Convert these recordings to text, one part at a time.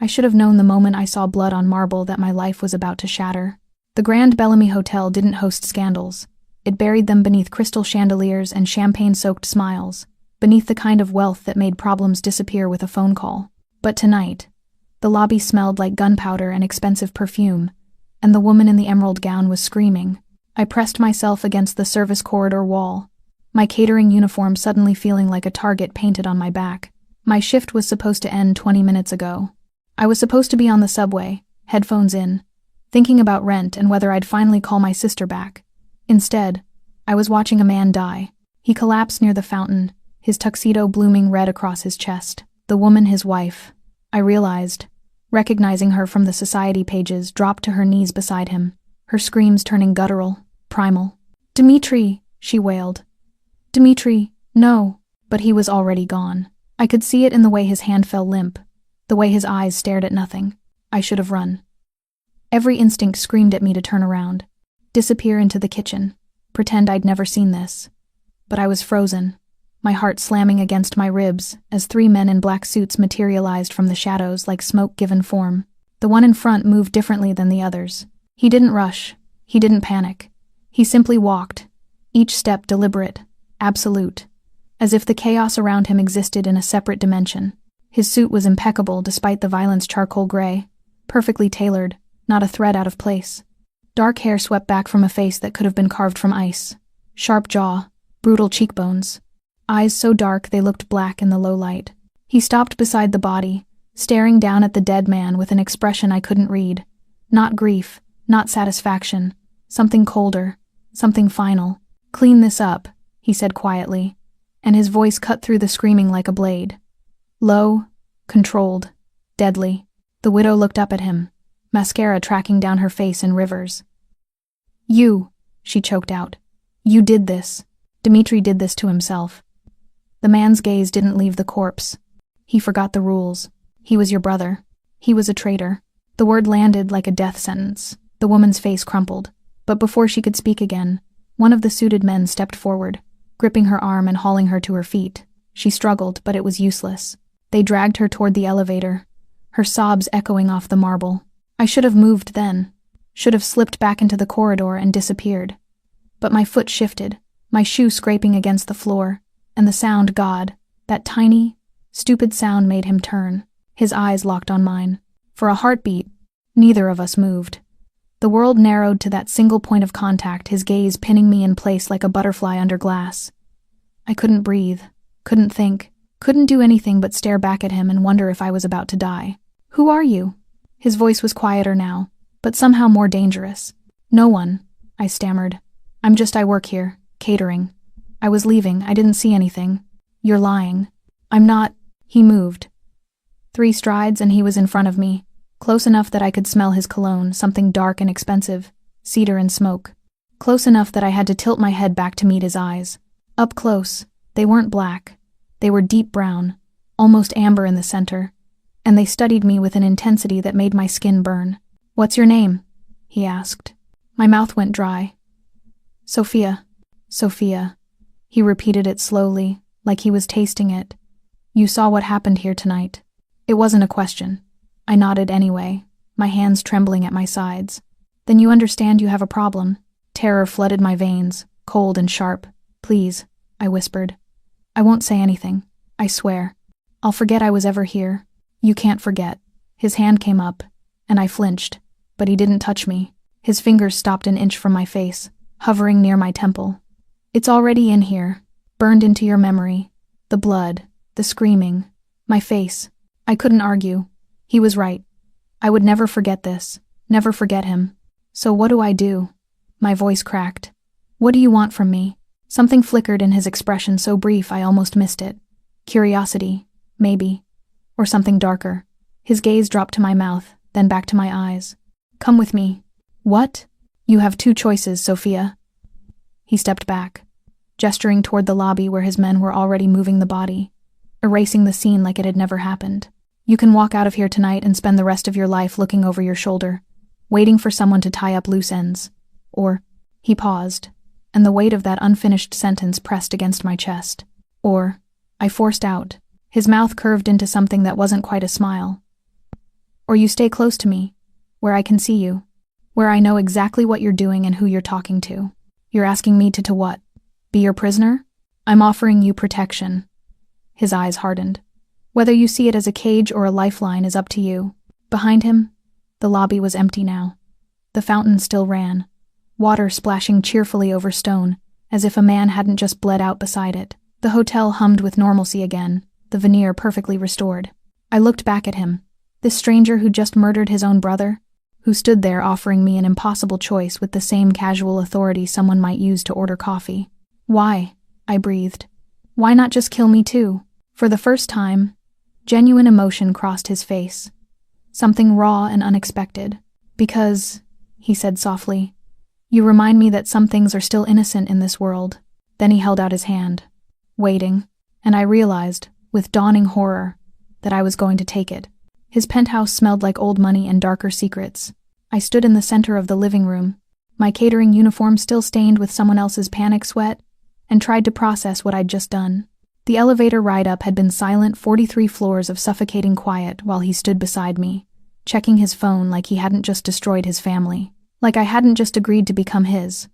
I should have known the moment I saw blood on marble that my life was about to shatter. The Grand Bellamy Hotel didn't host scandals. It buried them beneath crystal chandeliers and champagne-soaked smiles, beneath the kind of wealth that made problems disappear with a phone call. But tonight, the lobby smelled like gunpowder and expensive perfume, and the woman in the emerald gown was screaming. I pressed myself against the service corridor wall, my catering uniform suddenly feeling like a target painted on my back. My shift was supposed to end 20 minutes ago. I was supposed to be on the subway, headphones in, thinking about rent and whether I'd finally call my sister back. Instead, I was watching a man die. He collapsed near the fountain, his tuxedo blooming red across his chest. The woman, his wife, I realized, recognizing her from the society pages, dropped to her knees beside him, her screams turning guttural, primal. "Dmitri," she wailed. "Dmitri, no." But he was already gone. I could see it in the way his hand fell limp, the way his eyes stared at nothing. I should have run. Every instinct screamed at me to turn around, disappear into the kitchen, pretend I'd never seen this. But I was frozen, my heart slamming against my ribs as 3 men in black suits materialized from the shadows like smoke given form. The one in front moved differently than the others. He didn't rush. He didn't panic. He simply walked, each step deliberate, absolute, as if the chaos around him existed in a separate dimension. His suit was impeccable despite the violence, charcoal gray, perfectly tailored, not a thread out of place. Dark hair swept back from a face that could have been carved from ice. Sharp jaw, brutal cheekbones. Eyes so dark they looked black in the low light. He stopped beside the body, staring down at the dead man with an expression I couldn't read. Not grief, not satisfaction. Something colder, something final. "Clean this up," he said quietly, and his voice cut through the screaming like a blade. Low, controlled, deadly. The widow looked up at him, mascara tracking down her face in rivers. "You," she choked out. "You did this. Dmitri did this to himself." The man's gaze didn't leave the corpse. "He forgot the rules. He was your brother. He was a traitor." The word landed like a death sentence. The woman's face crumpled. But before she could speak again, one of the suited men stepped forward, gripping her arm and hauling her to her feet. She struggled, but it was useless. They dragged her toward the elevator, her sobs echoing off the marble. I should have moved then, should have slipped back into the corridor and disappeared. But my foot shifted, my shoe scraping against the floor, and the sound, God, that tiny, stupid sound made him turn. His eyes locked on mine. For a heartbeat, neither of us moved. The world narrowed to that single point of contact, his gaze pinning me in place like a butterfly under glass. I couldn't breathe, couldn't think, couldn't do anything but stare back at him and wonder if I was about to die. "Who are you?" His voice was quieter now, but somehow more dangerous. "No one," I stammered. I work here, catering. I was leaving, I didn't see anything." "You're lying." "I'm not." He moved. 3 strides and he was in front of me, close enough that I could smell his cologne, something dark and expensive, cedar and smoke. Close enough that I had to tilt my head back to meet his eyes. Up close, they weren't black. They were deep brown, almost amber in the center, and they studied me with an intensity that made my skin burn. "What's your name?" he asked. My mouth went dry. "Sophia. Sophia." He repeated it slowly, like he was tasting it. "You saw what happened here tonight." It wasn't a question. I nodded anyway, my hands trembling at my sides. "Then you understand you have a problem." Terror flooded my veins, cold and sharp. "Please," I whispered. "I won't say anything. I swear. I'll forget I was ever here." "You can't forget." His hand came up, and I flinched, but he didn't touch me. His fingers stopped an inch from my face, hovering near my temple. "It's already in here, burned into your memory. The blood, the screaming, my face." I couldn't argue. He was right. I would never forget this, never forget him. "So what do I do?" My voice cracked. "What do you want from me?" Something flickered in his expression so brief I almost missed it. Curiosity, maybe. Or something darker. His gaze dropped to my mouth, then back to my eyes. "Come with me." "What?" "You have 2 choices, Sophia." He stepped back, gesturing toward the lobby where his men were already moving the body, erasing the scene like it had never happened. "You can walk out of here tonight and spend the rest of your life looking over your shoulder, waiting for someone to tie up loose ends. Or," he paused, and the weight of that unfinished sentence pressed against my chest. "Or," I forced out. His mouth curved into something that wasn't quite a smile. Or you stay close to me, where I can see you, where I know exactly what you're doing and who you're talking to. You're asking me to what? Be your prisoner? I'm offering you protection." His eyes hardened. "Whether you see it as a cage or a lifeline is up to you." Behind him, the lobby was empty now. The fountain still ran, water splashing cheerfully over stone, as if a man hadn't just bled out beside it. The hotel hummed with normalcy again, the veneer perfectly restored. I looked back at him, this stranger who'd just murdered his own brother, who stood there offering me an impossible choice with the same casual authority someone might use to order coffee. "Why?" I breathed. "Why not just kill me too?" For the first time, genuine emotion crossed his face. Something raw and unexpected. "Because," he said softly, "you remind me that some things are still innocent in this world." Then he held out his hand, waiting, and I realized, with dawning horror, that I was going to take it. His penthouse smelled like old money and darker secrets. I stood in the center of the living room, my catering uniform still stained with someone else's panic sweat, and tried to process what I'd just done. The elevator ride up had been silent 43 floors of suffocating quiet while he stood beside me, checking his phone like he hadn't just destroyed his family, like I hadn't just agreed to become his.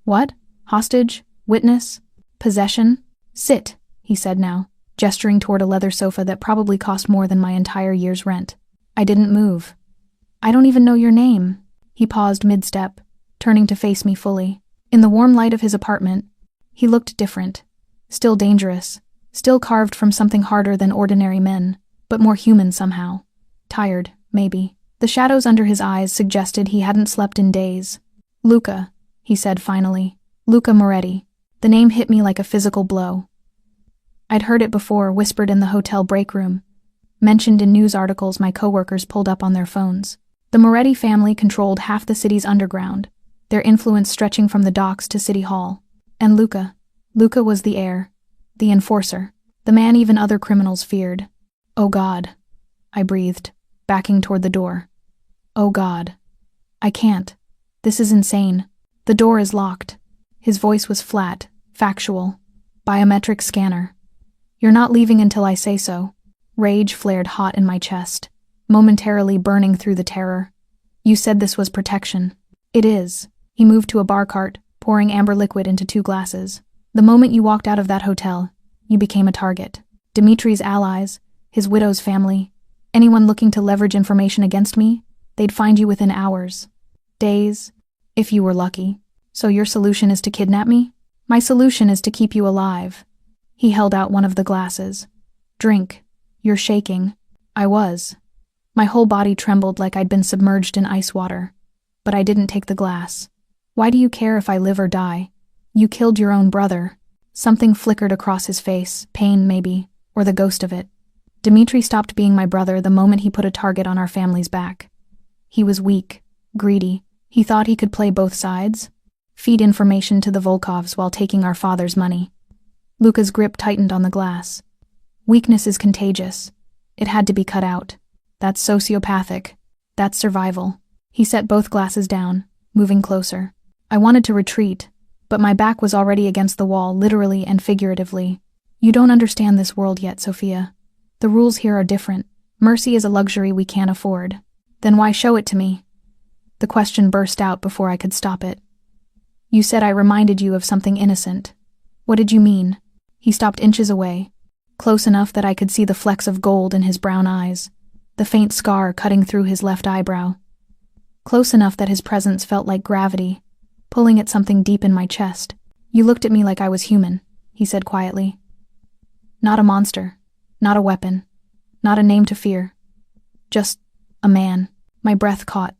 "What? Hostage? Witness? Possession? Sit," he said now, gesturing toward a leather sofa that probably cost more than my entire year's rent. I didn't move. "I don't even know your name." He paused mid-step, turning to face me fully. In the warm light of his apartment, he looked different, still dangerous, still carved from something harder than ordinary men, but more human somehow. Tired, maybe. The shadows under his eyes suggested he hadn't slept in days. "Luca," he said finally. "Luca Moretti." The name hit me like a physical blow. I'd heard it before, whispered in the hotel break room, mentioned in news articles my coworkers pulled up on their phones. The Moretti family controlled half the city's underground, their influence stretching from the docks to City Hall. And Luca was the heir, the enforcer, the man even other criminals feared. "Oh God," I breathed, backing toward the door. "Oh God. I can't. This is insane. The door is locked." His voice was flat, factual. "Biometric scanner. You're not leaving until I say so." Rage flared hot in my chest, momentarily burning through the terror. "You said this was protection." "It is." He moved to a bar cart, pouring amber liquid into 2 glasses. "The moment you walked out of that hotel, you became a target. Dimitri's allies, his widow's family, anyone looking to leverage information against me, they'd find you within hours. Days, if you were lucky. So your solution is to kidnap me?" "My solution is to keep you alive." He held out one of the glasses. "Drink. You're shaking." I was. My whole body trembled like I'd been submerged in ice water. But I didn't take the glass. "Why do you care if I live or die? You killed your own brother." Something flickered across his face, pain maybe, or the ghost of it. Dimitri stopped being my brother the moment he put a target on our family's back. He was weak, greedy. He thought he could play both sides, feed information to the Volkovs while taking our father's money. Luca's grip tightened on the glass. "Weakness is contagious. It had to be cut out. That's sociopathic. That's survival." He set both glasses down, moving closer. I wanted to retreat, but my back was already against the wall, literally and figuratively. "You don't understand this world yet, Sophia. The rules here are different. Mercy is a luxury we can't afford." "Then why show it to me?" The question burst out before I could stop it. "You said I reminded you of something innocent. What did you mean?" He stopped inches away, close enough that I could see the flecks of gold in his brown eyes, the faint scar cutting through his left eyebrow. Close enough that his presence felt like gravity, pulling at something deep in my chest. "You looked at me like I was human," he said quietly. "Not a monster, not a weapon, not a name to fear. Just a man." My breath caught.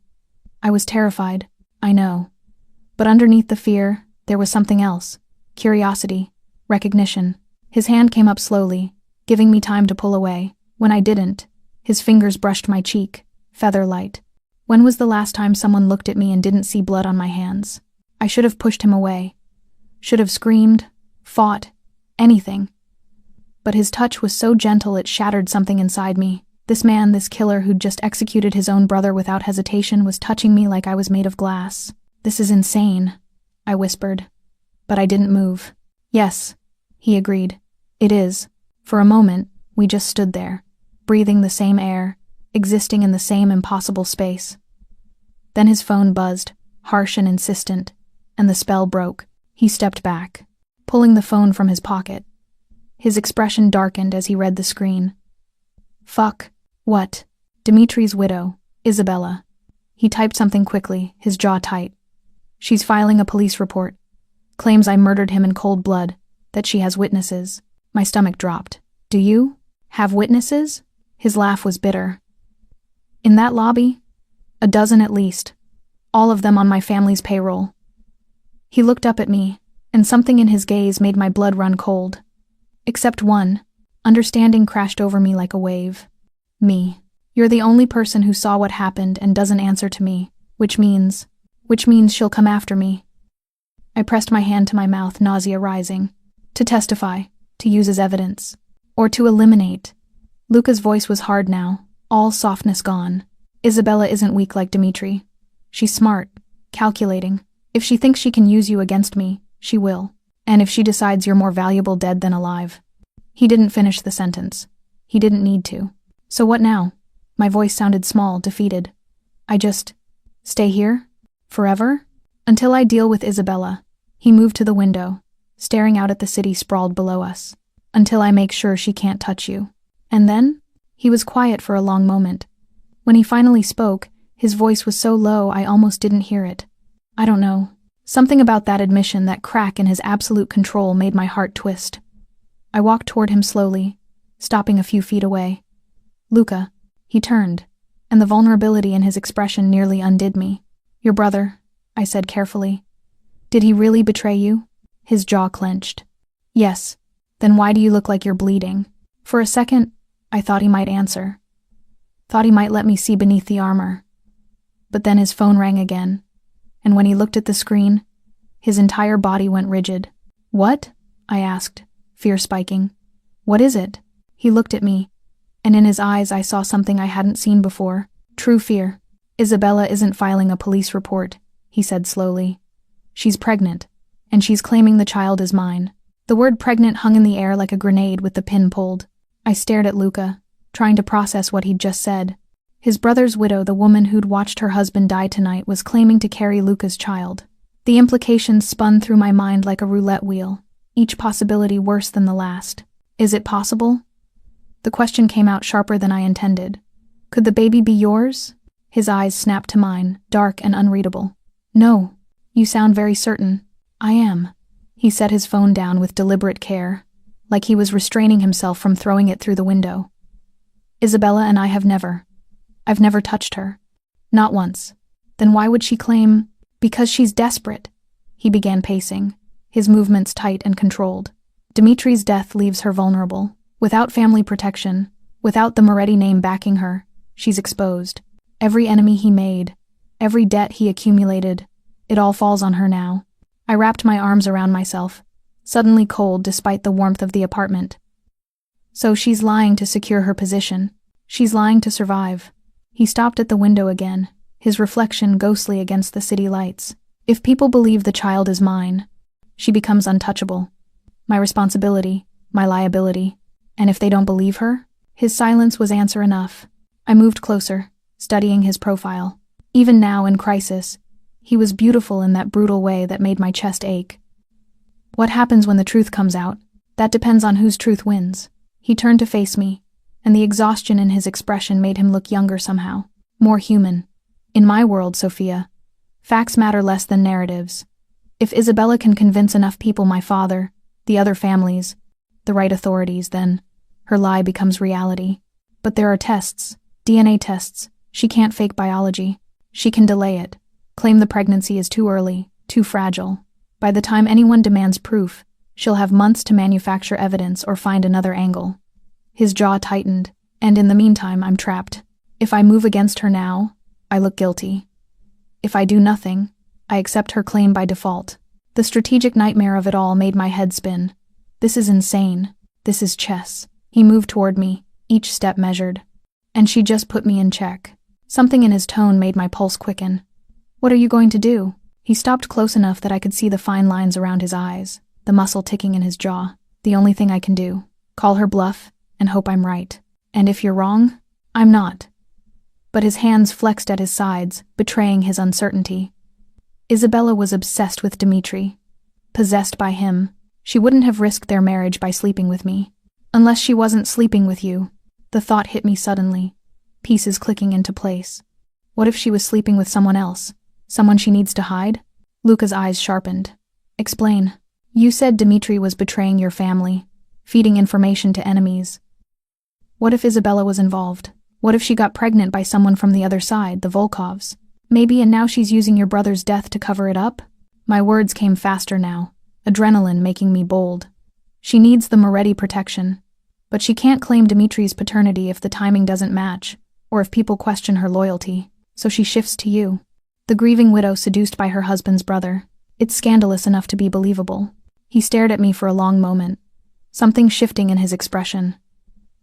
I was terrified, I know. But underneath the fear, there was something else. Curiosity, recognition. His hand came up slowly, giving me time to pull away. When I didn't, his fingers brushed my cheek, feather light. When was the last time someone looked at me and didn't see blood on my hands? I should have pushed him away. Should have screamed, fought, anything. But his touch was so gentle it shattered something inside me. This man, this killer who'd just executed his own brother without hesitation, was touching me like I was made of glass. "This is insane," I whispered. But I didn't move. "Yes," he agreed. "It is." For a moment, we just stood there, breathing the same air, existing in the same impossible space. Then his phone buzzed, harsh and insistent, and the spell broke. He stepped back, pulling the phone from his pocket. His expression darkened as he read the screen. Fuck. What? Dimitri's widow, Isabella. He typed something quickly, his jaw tight. She's filing a police report. Claims I murdered him in cold blood, that she has witnesses. My stomach dropped. Do you have witnesses? His laugh was bitter. In that lobby? A dozen at least. All of them on my family's payroll. He looked up at me, and something in his gaze made my blood run cold. Except one. Understanding crashed over me like a wave. Me. You're the only person who saw what happened and doesn't answer to me, which means she'll come after me. I pressed my hand to my mouth, nausea rising. To testify, to use as evidence, or to eliminate. Luca's voice was hard now, all softness gone. Isabella isn't weak like Dimitri. She's smart, calculating. If she thinks she can use you against me, she will. And if she decides you're more valuable dead than alive. He didn't finish the sentence. He didn't need to. So what now? My voice sounded small, defeated. I just stay here? Forever? Until I deal with Isabella. He moved to the window, staring out at the city sprawled below us. Until I make sure she can't touch you. And then? He was quiet for a long moment. When he finally spoke, his voice was so low I almost didn't hear it. I don't know. Something about that admission, that crack in his absolute control, made my heart twist. I walked toward him slowly, stopping a few feet away. Luca. He turned, and the vulnerability in his expression nearly undid me. Your brother, I said carefully. Did he really betray you? His jaw clenched. Yes. Then why do you look like you're bleeding? For a second, I thought he might answer. Thought he might let me see beneath the armor. But then his phone rang again, and when he looked at the screen, his entire body went rigid. What? I asked, fear spiking. What is it? He looked at me, and in his eyes I saw something I hadn't seen before. True fear. Isabella isn't filing a police report, he said slowly. She's pregnant, and she's claiming the child is mine. The word pregnant hung in the air like a grenade with the pin pulled. I stared at Luca, trying to process what he'd just said. His brother's widow, the woman who'd watched her husband die tonight, was claiming to carry Luca's child. The implications spun through my mind like a roulette wheel, each possibility worse than the last. Is it possible? The question came out sharper than I intended. Could the baby be yours? His eyes snapped to mine, dark and unreadable. No. You sound very certain. I am. He set his phone down with deliberate care, like he was restraining himself from throwing it through the window. Isabella and I have never. I've never touched her. Not once. Then why would she claim? Because she's desperate. He began pacing, his movements tight and controlled. Dimitri's death leaves her vulnerable. Without family protection, without the Moretti name backing her, she's exposed. Every enemy he made, every debt he accumulated, it all falls on her now. I wrapped my arms around myself, suddenly cold despite the warmth of the apartment. So she's lying to secure her position. She's lying to survive. He stopped at the window again, his reflection ghostly against the city lights. If people believe the child is mine, she becomes untouchable. My responsibility, my liability. And if they don't believe her? His silence was answer enough. I moved closer, studying his profile. Even now, in crisis, he was beautiful in that brutal way that made my chest ache. What happens when the truth comes out? That depends on whose truth wins. He turned to face me, and the exhaustion in his expression made him look younger somehow, more human. In my world, Sophia, facts matter less than narratives. If Isabella can convince enough people, my father, the other families, the right authorities, then her lie becomes reality. But there are tests, DNA tests. She can't fake biology. She can delay it, claim the pregnancy is too early, too fragile. By the time anyone demands proof, she'll have months to manufacture evidence or find another angle. His jaw tightened, and in the meantime I'm trapped. If I move against her now, I look guilty. If I do nothing, I accept her claim by default. The strategic nightmare of it all made my head spin. This is insane. This is chess. He moved toward me, each step measured. And she just put me in check. Something in his tone made my pulse quicken. What are you going to do? He stopped close enough that I could see the fine lines around his eyes, the muscle ticking in his jaw. The only thing I can do. Call her bluff and hope I'm right. And if you're wrong, I'm not. but his hands flexed at his sides, betraying his uncertainty. Isabella was obsessed with Dimitri. Possessed by him, she wouldn't have risked their marriage by sleeping with me. Unless she wasn't sleeping with you. The thought hit me suddenly, pieces clicking into place. What if she was sleeping with someone else? Someone she needs to hide? Luca's eyes sharpened. Explain. You said Dimitri was betraying your family, feeding information to enemies. What if Isabella was involved? What if she got pregnant by someone from the other side, the Volkovs? Maybe, and now she's using your brother's death to cover it up? My words came faster now, adrenaline making me bold. She needs the Moretti protection. But she can't claim Dimitri's paternity if the timing doesn't match, or if people question her loyalty. So she shifts to you. The grieving widow seduced by her husband's brother. It's scandalous enough to be believable. He stared at me for a long moment, something shifting in his expression.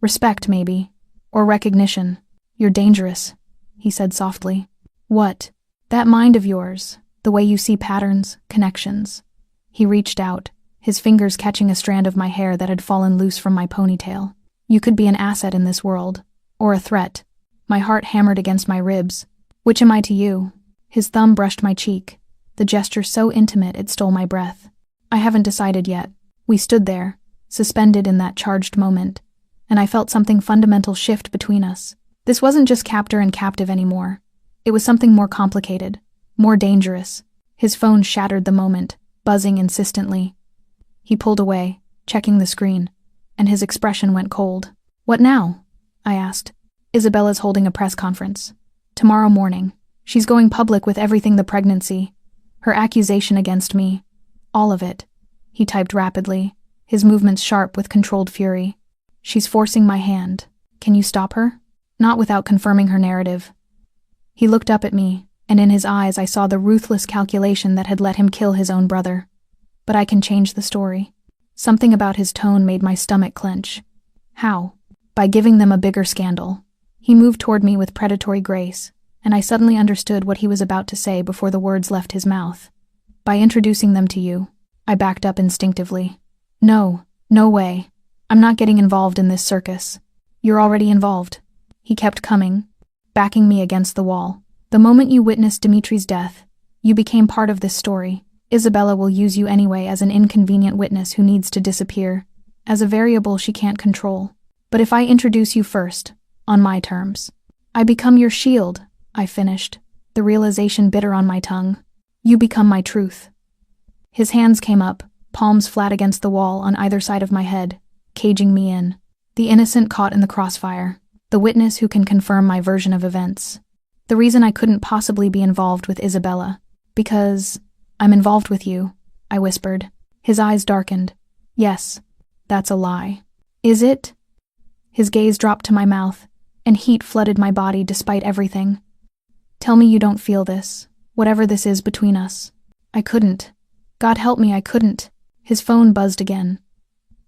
Respect, maybe. Or recognition. You're dangerous, he said softly. What? That mind of yours, the way you see patterns, connections. He reached out, his fingers catching a strand of my hair that had fallen loose from my ponytail. You could be an asset in this world, or a threat. My heart hammered against my ribs. Which am I to you? His thumb brushed my cheek, the gesture so intimate it stole my breath. I haven't decided yet. We stood there, suspended in that charged moment, and I felt something fundamental shift between us. This wasn't just captor and captive anymore. It was something more complicated, more dangerous. His phone shattered the moment, buzzing insistently. He pulled away, checking the screen, and his expression went cold. What now? I asked. Isabella's holding a press conference. Tomorrow morning. She's going public with everything, the pregnancy, her accusation against me. All of it. He typed rapidly, his movements sharp with controlled fury. She's forcing my hand. Can you stop her? Not without confirming her narrative. He looked up at me, and in his eyes I saw the ruthless calculation that had let him kill his own brother. But I can change the story. Something about his tone made my stomach clench. How? By giving them a bigger scandal. He moved toward me with predatory grace, and I suddenly understood what he was about to say before the words left his mouth. By introducing them to you. I backed up instinctively. No way. I'm not getting involved in this circus. You're already involved. He kept coming, backing me against the wall. The moment you witnessed Dimitri's death, you became part of this story. Isabella will use you anyway as an inconvenient witness who needs to disappear, as a variable she can't control. But if I introduce you first, on my terms, I become your shield, I finished, the realization bitter on my tongue. You become my truth. His hands came up, palms flat against the wall on either side of my head, caging me in. The innocent caught in the crossfire, the witness who can confirm my version of events. The reason I couldn't possibly be involved with Isabella. Because I'm involved with you, I whispered. His eyes darkened. Yes, that's a lie. Is it? His gaze dropped to my mouth, and heat flooded my body despite everything. Tell me you don't feel this, whatever this is between us. I couldn't. God help me, I couldn't. His phone buzzed again.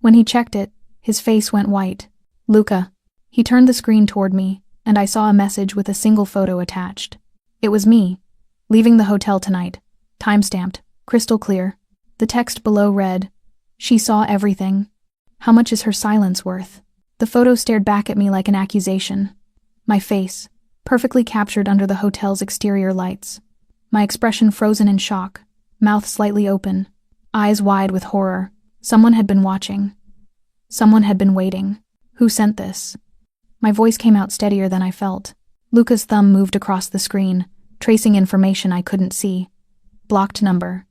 When he checked it, his face went white. Luca. He turned the screen toward me, and I saw a message with a single photo attached. It was me, leaving the hotel tonight. Timestamped, crystal clear. The text below read, "She saw everything. How much is her silence worth?" The photo stared back at me like an accusation. My face, perfectly captured under the hotel's exterior lights. My expression frozen in shock, mouth slightly open, eyes wide with horror. Someone had been watching. Someone had been waiting. Who sent this? My voice came out steadier than I felt. Luca's thumb moved across the screen, tracing information I couldn't see. Blocked number.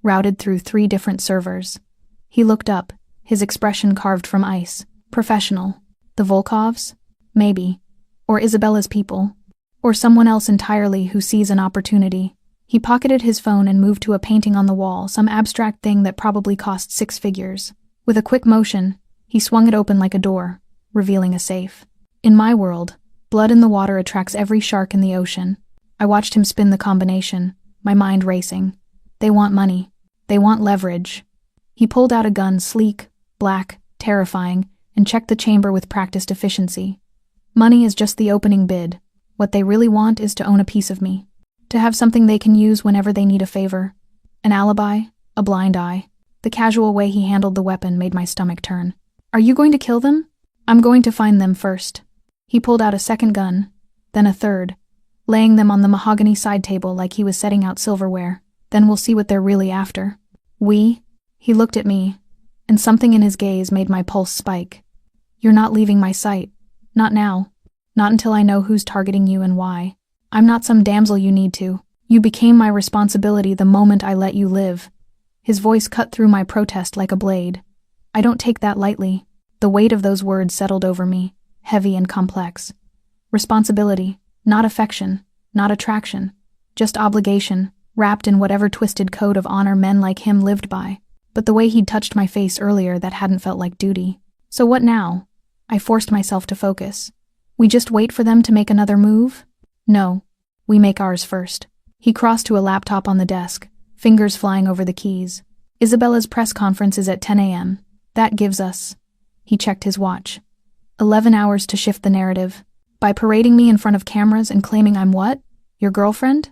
Routed through 3 different servers. He looked up, his expression carved from ice. Professional. The Volkovs? Maybe. Or Isabella's people. Or someone else entirely who sees an opportunity. He pocketed his phone and moved to a painting on the wall, some abstract thing that probably cost 6 figures. With a quick motion, he swung it open like a door, revealing a safe. In my world, blood in the water attracts every shark in the ocean. I watched him spin the combination, my mind racing. They want money. They want leverage. He pulled out a gun, sleek, black, terrifying, and checked the chamber with practiced efficiency. Money is just the opening bid. What they really want is to own a piece of me. To have something they can use whenever they need a favor. An alibi, a blind eye. The casual way he handled the weapon made my stomach turn. Are you going to kill them? I'm going to find them first. He pulled out a second gun, then a third, laying them on the mahogany side table like he was setting out silverware. Then we'll see what they're really after. We? He looked at me, and something in his gaze made my pulse spike. You're not leaving my sight. Not now. Not until I know who's targeting you and why. I'm not some damsel you need to. You became my responsibility the moment I let you live. His voice cut through my protest like a blade. I don't take that lightly. The weight of those words settled over me, heavy and complex. Responsibility, not affection, not attraction, just obligation, wrapped in whatever twisted code of honor men like him lived by. But the way he'd touched my face earlier, that hadn't felt like duty. So what now? I forced myself to focus. We just wait for them to make another move? No, we make ours first. He crossed to a laptop on the desk, fingers flying over the keys. Isabella's press conference is at 10 a.m. That gives us... He checked his watch. 11 hours to shift the narrative. By parading me in front of cameras and claiming I'm what? Your girlfriend?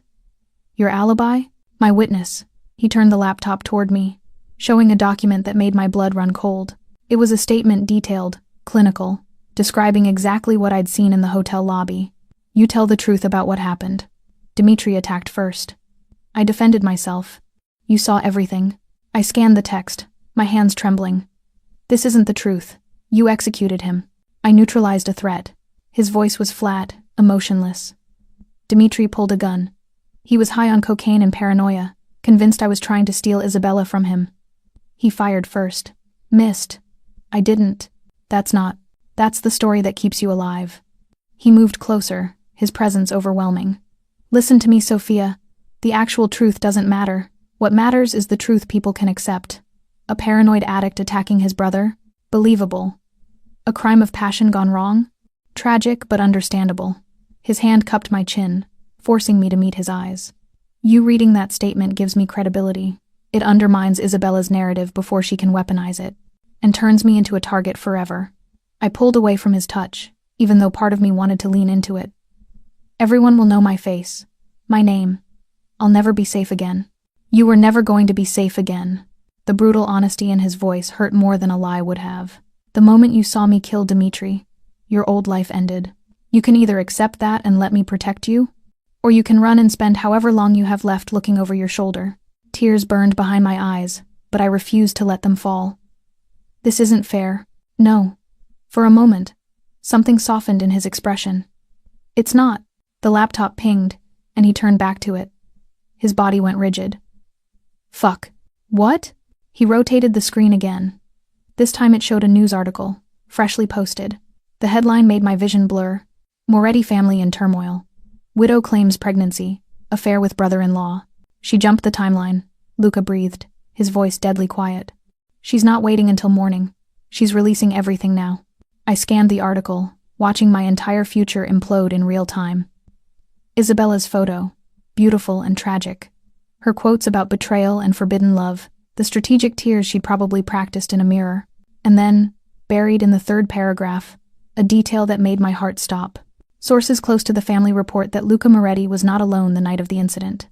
Your alibi? My witness. He turned the laptop toward me, showing a document that made my blood run cold. It was a statement detailed, clinical, describing exactly what I'd seen in the hotel lobby. You tell the truth about what happened. Dmitri attacked first. I defended myself. You saw everything. I scanned the text, my hands trembling. This isn't the truth. You executed him. I neutralized a threat. His voice was flat, emotionless. Dmitri pulled a gun. He was high on cocaine and paranoia, convinced I was trying to steal Isabella from him. He fired first. Missed. I didn't. That's the story that keeps you alive. He moved closer, his presence overwhelming. Listen to me, Sophia. The actual truth doesn't matter. What matters is the truth people can accept. A paranoid addict attacking his brother? Believable. A crime of passion gone wrong? Tragic but understandable. His hand cupped my chin, forcing me to meet his eyes. You reading that statement gives me credibility. It undermines Isabella's narrative before she can weaponize it, and turns me into a target forever. I pulled away from his touch, even though part of me wanted to lean into it. Everyone will know my face, my name. I'll never be safe again. You were never going to be safe again. The brutal honesty in his voice hurt more than a lie would have. The moment you saw me kill Dmitri, your old life ended. You can either accept that and let me protect you, or you can run and spend however long you have left looking over your shoulder. Tears burned behind my eyes, but I refused to let them fall. This isn't fair. No. For a moment, something softened in his expression. It's not. The laptop pinged, and he turned back to it. His body went rigid. Fuck. What? He rotated the screen again. This time it showed a news article, freshly posted. The headline made my vision blur. Moretti family in turmoil. Widow claims pregnancy. Affair with brother-in-law. She jumped the timeline. Luca breathed, his voice deadly quiet. She's not waiting until morning. She's releasing everything now. I scanned the article, watching my entire future implode in real time. Isabella's photo, beautiful and tragic. Her quotes about betrayal and forbidden love, the strategic tears she'd probably practiced in a mirror. And then, buried in the third paragraph, a detail that made my heart stop. Sources close to the family report that Luca Moretti was not alone the night of the incident.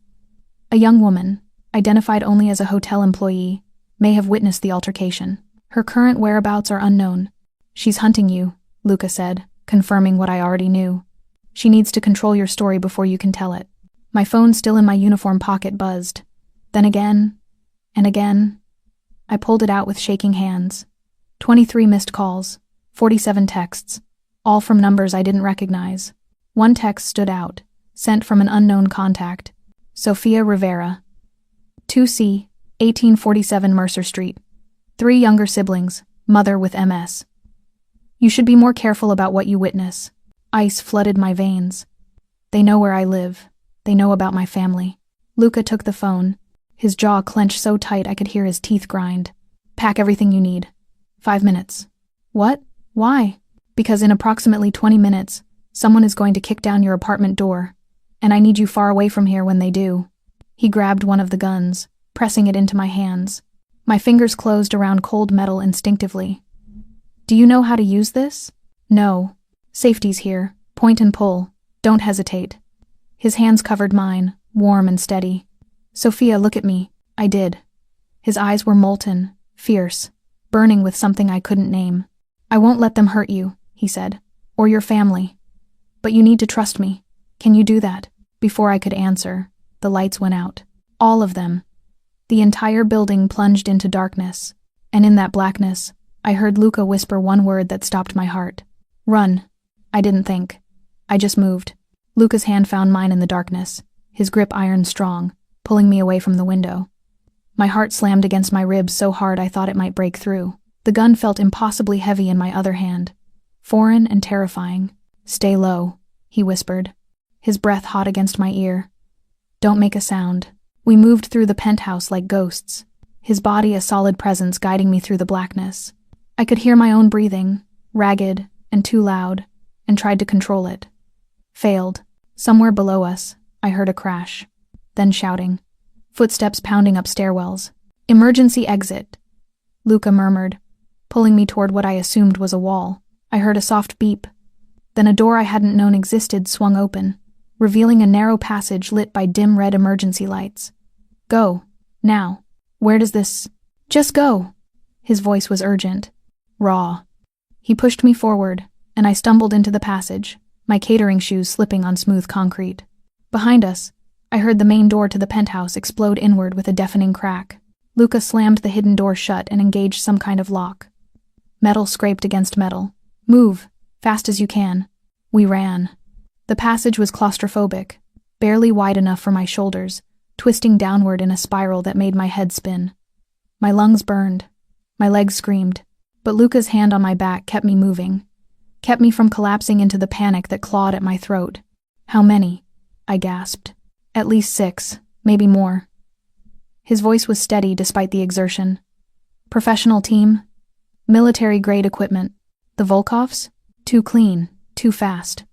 A young woman, identified only as a hotel employee, may have witnessed the altercation. Her current whereabouts are unknown. She's hunting you, Luca said, confirming what I already knew. She needs to control your story before you can tell it. My phone still in my uniform pocket buzzed. Then again, and again. I pulled it out with shaking hands. 23 missed calls, 47 texts, all from numbers I didn't recognize. One text stood out, sent from an unknown contact. Sofia Rivera. 2C, 1847 Mercer Street. 3 younger siblings, mother with MS. You should be more careful about what you witness. Ice flooded my veins. They know where I live. They know about my family. Luca took the phone. His jaw clenched so tight I could hear his teeth grind. Pack everything you need. 5 minutes. What? Why? Because in approximately 20 minutes, someone is going to kick down your apartment door, and I need you far away from here when they do. He grabbed one of the guns, pressing it into my hands. My fingers closed around cold metal instinctively. Do you know how to use this? No. Safety's here. Point and pull. Don't hesitate. His hands covered mine, warm and steady. Sophia, look at me. I did. His eyes were molten, fierce, burning with something I couldn't name. I won't let them hurt you, he said. Or your family. But you need to trust me. Can you do that? Before I could answer, the lights went out. All of them. The entire building plunged into darkness. And in that blackness, I heard Luca whisper one word that stopped my heart. Run. I didn't think. I just moved. Luca's hand found mine in the darkness, his grip iron strong, pulling me away from the window. My heart slammed against my ribs so hard I thought it might break through. The gun felt impossibly heavy in my other hand. Foreign and terrifying. Stay low, he whispered, his breath hot against my ear. Don't make a sound. We moved through the penthouse like ghosts, his body a solid presence guiding me through the blackness. I could hear my own breathing, ragged and too loud, and tried to control it. Failed. Somewhere below us, I heard a crash. Then shouting. Footsteps pounding up stairwells. Emergency exit, Luca murmured, pulling me toward what I assumed was a wall. I heard a soft beep. Then a door I hadn't known existed swung open, revealing a narrow passage lit by dim red emergency lights. Go. Now. Where does this... Just go. His voice was urgent. Raw. He pushed me forward, and I stumbled into the passage, my catering shoes slipping on smooth concrete. Behind us, I heard the main door to the penthouse explode inward with a deafening crack. Luca slammed the hidden door shut and engaged some kind of lock. Metal scraped against metal. Move, fast as you can. We ran. The passage was claustrophobic, barely wide enough for my shoulders, twisting downward in a spiral that made my head spin. My lungs burned. My legs screamed. But Luca's hand on my back kept me moving, kept me from collapsing into the panic that clawed at my throat. How many? I gasped. At least 6, maybe more. His voice was steady despite the exertion. Professional team? Military-grade equipment. The Volkovs? Too clean, too fast.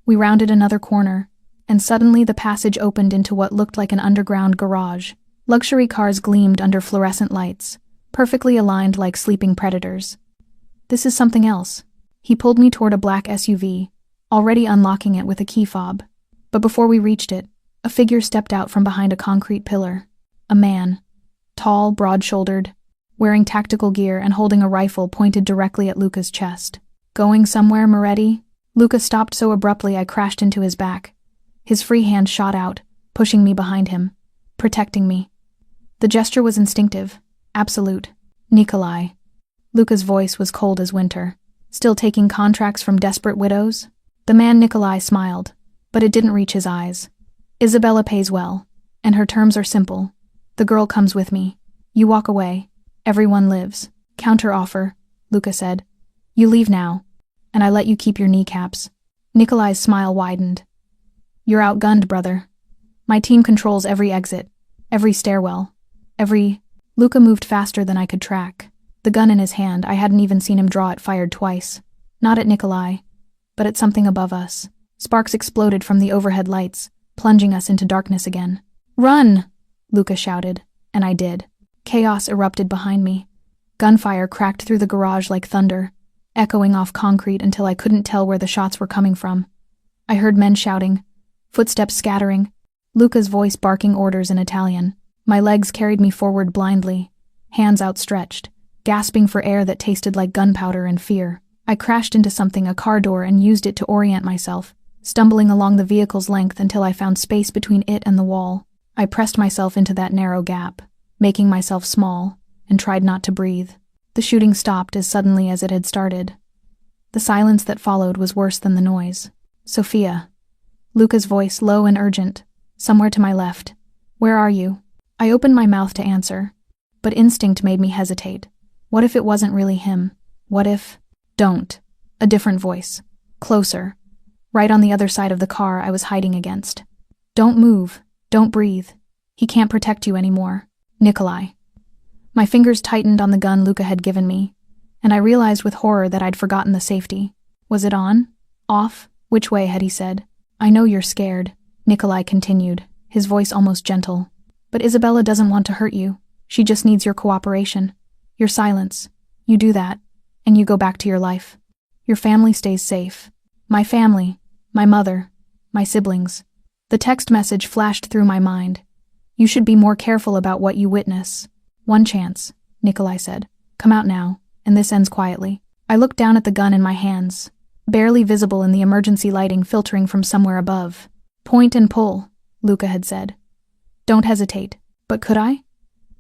We rounded another corner, and suddenly the passage opened into what looked like an underground garage. Luxury cars gleamed under fluorescent lights, perfectly aligned like sleeping predators. This is something else. He pulled me toward a black SUV, already unlocking it with a key fob. But before we reached it, a figure stepped out from behind a concrete pillar. A man. Tall, broad-shouldered, wearing tactical gear and holding a rifle pointed directly at Luca's chest. Going somewhere, Moretti? Luca stopped so abruptly I crashed into his back. His free hand shot out, pushing me behind him, protecting me. The gesture was instinctive, absolute. Nikolai. Luca's voice was cold as winter. Still taking contracts from desperate widows? The man Nikolai smiled, but it didn't reach his eyes. Isabella pays well, and her terms are simple. The girl comes with me. You walk away. Everyone lives. Counter-offer, Luca said. You leave now, and I let you keep your kneecaps. Nikolai's smile widened. You're outgunned, brother. My team controls every exit, every stairwell, every... Luca moved faster than I could track. The gun in his hand, I hadn't even seen him draw it, fired twice. Not at Nikolai, but at something above us. Sparks exploded from the overhead lights, plunging us into darkness again. Run! Luca shouted, and I did. Chaos erupted behind me. Gunfire cracked through the garage like thunder, echoing off concrete until I couldn't tell where the shots were coming from. I heard men shouting, footsteps scattering, Luca's voice barking orders in Italian. My legs carried me forward blindly, hands outstretched, gasping for air that tasted like gunpowder and fear. I crashed into something, a car door, and used it to orient myself, stumbling along the vehicle's length until I found space between it and the wall. I pressed myself into that narrow gap, making myself small, and tried not to breathe. The shooting stopped as suddenly as it had started. The silence that followed was worse than the noise. Sophia. Luca's voice, low and urgent, somewhere to my left. Where are you? I opened my mouth to answer, but instinct made me hesitate. What if it wasn't really him? What if... Don't. A different voice. Closer. Right on the other side of the car I was hiding against. Don't move. Don't breathe. He can't protect you anymore. Nikolai. My fingers tightened on the gun Luca had given me, and I realized with horror that I'd forgotten the safety. Was it on? Off? Which way, had he said? I know you're scared, Nikolai continued, his voice almost gentle. But Isabella doesn't want to hurt you. She just needs your cooperation. Your silence. You do that, and you go back to your life. Your family stays safe. My family. My mother. My siblings. The text message flashed through my mind. You should be more careful about what you witness. One chance, Nikolai said. Come out now, and this ends quietly. I looked down at the gun in my hands. barely visible in the emergency lighting filtering from somewhere above. Point and pull, Luca had said. Don't hesitate. But could I?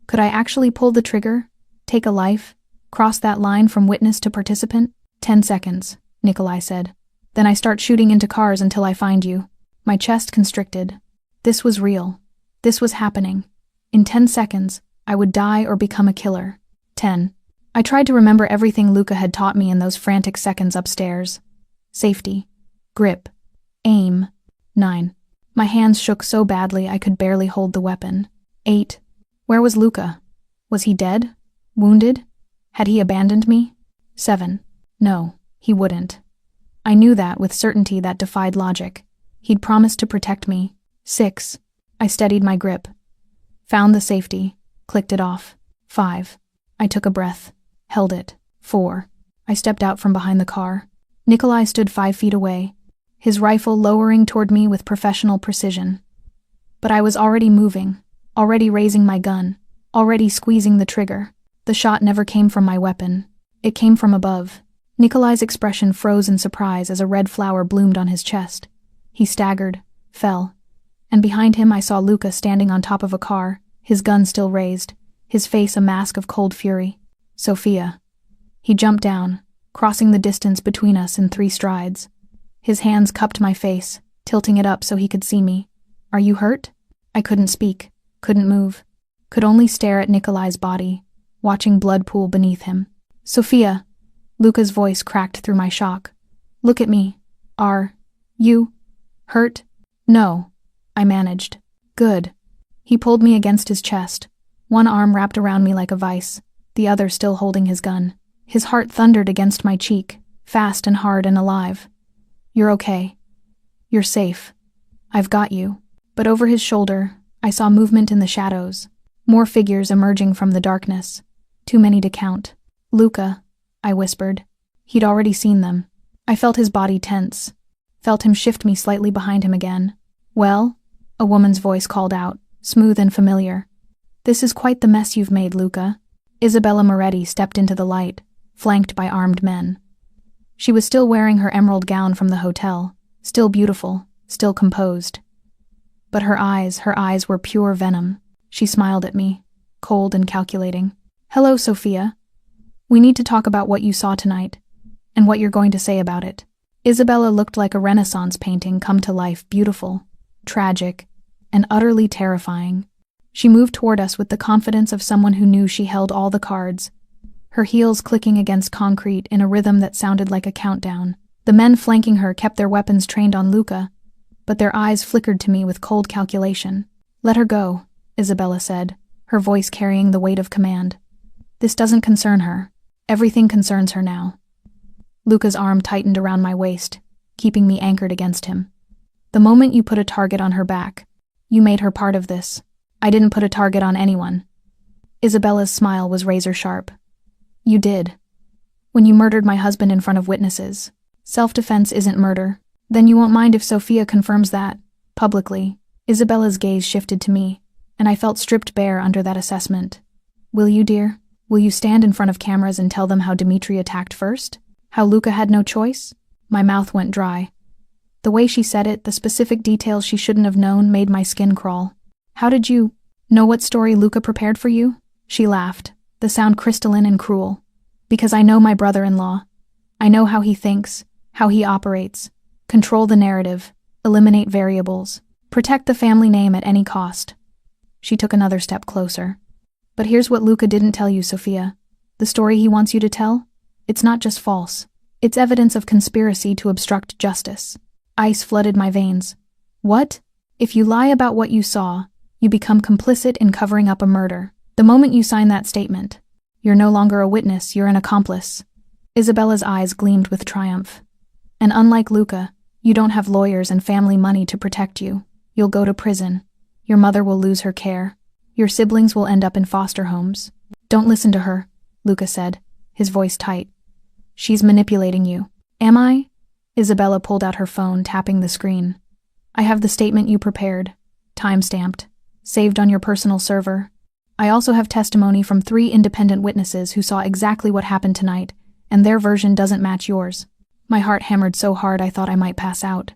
Could I actually pull the trigger, take a life, cross that line from witness to participant? 10 seconds, Nikolai said. Then I start shooting into cars until I find you. My chest constricted. This was real. This was happening. In 10 seconds, I would die or become a killer. 10. I tried to remember everything Luca had taught me in those frantic seconds upstairs. Safety. Grip. Aim. 9. My hands shook so badly I could barely hold the weapon. 8. Where was Luca? Was he dead? Wounded? Had he abandoned me? 7. No, he wouldn't. I knew that with certainty that defied logic. He'd promised to protect me. 6. I steadied my grip. Found the safety. Clicked it off. 5. I took a breath. Held it. 4. I stepped out from behind the car. Nikolai stood 5 feet away, his rifle lowering toward me with professional precision. But I was already moving, already raising my gun, already squeezing the trigger. The shot never came from my weapon. It came from above. Nikolai's expression froze in surprise as a red flower bloomed on his chest. He staggered, fell, and behind him I saw Luca standing on top of a car, his gun still raised, his face a mask of cold fury. Sophia. He jumped down, crossing the distance between us in 3 strides. His hands cupped my face, tilting it up so he could see me. Are you hurt? I couldn't speak, couldn't move, could only stare at Nikolai's body, watching blood pool beneath him. Sophia. Luca's voice cracked through my shock. Look at me. Are you hurt? No, I managed. Good. He pulled me against his chest, one arm wrapped around me like a vice, the other still holding his gun. His heart thundered against my cheek, fast and hard and alive. You're okay. You're safe. I've got you. But over his shoulder, I saw movement in the shadows, more figures emerging from the darkness, too many to count. Luca, I whispered. He'd already seen them. I felt his body tense, felt him shift me slightly behind him again. Well, a woman's voice called out, smooth and familiar. This is quite the mess you've made, Luca. Isabella Moretti stepped into the light, flanked by armed men. She was still wearing her emerald gown from the hotel, still beautiful, still composed. But her eyes were pure venom. She smiled at me, cold and calculating. Hello, Sophia. We need to talk about what you saw tonight, and what you're going to say about it. Isabella looked like a Renaissance painting come to life, beautiful, tragic, and utterly terrifying. She moved toward us with the confidence of someone who knew she held all the cards, her heels clicking against concrete in a rhythm that sounded like a countdown. The men flanking her kept their weapons trained on Luca, but their eyes flickered to me with cold calculation. Let her go, Isabella said, her voice carrying the weight of command. This doesn't concern her. Everything concerns her now. Luca's arm tightened around my waist, keeping me anchored against him. The moment you put a target on her back, you made her part of this. I didn't put a target on anyone. Isabella's smile was razor sharp. You did. When you murdered my husband in front of witnesses. Self-defense isn't murder. Then you won't mind if Sophia confirms that, publicly. Isabella's gaze shifted to me, and I felt stripped bare under that assessment. Will you, dear? Will you stand in front of cameras and tell them how Dmitri attacked first? How Luca had no choice? My mouth went dry. The way she said it, the specific details she shouldn't have known, made my skin crawl. How did you know what story Luca prepared for you? She laughed, the sound crystalline and cruel. Because I know my brother-in-law. I know how he thinks, how he operates. Control the narrative, eliminate variables, protect the family name at any cost. She took another step closer. But here's what Luca didn't tell you, Sophia. The story he wants you to tell? It's not just false. It's evidence of conspiracy to obstruct justice. Ice flooded my veins. What? If you lie about what you saw, you become complicit in covering up a murder. The moment you sign that statement, you're no longer a witness, you're an accomplice. Isabella's eyes gleamed with triumph. And unlike Luca, you don't have lawyers and family money to protect you. You'll go to prison. Your mother will lose her care. Your siblings will end up in foster homes. Don't listen to her, Luca said, his voice tight. She's manipulating you. Am I? Isabella pulled out her phone, tapping the screen. I have the statement you prepared, time-stamped, saved on your personal server. I also have testimony from 3 independent witnesses who saw exactly what happened tonight, and their version doesn't match yours. My heart hammered so hard I thought I might pass out.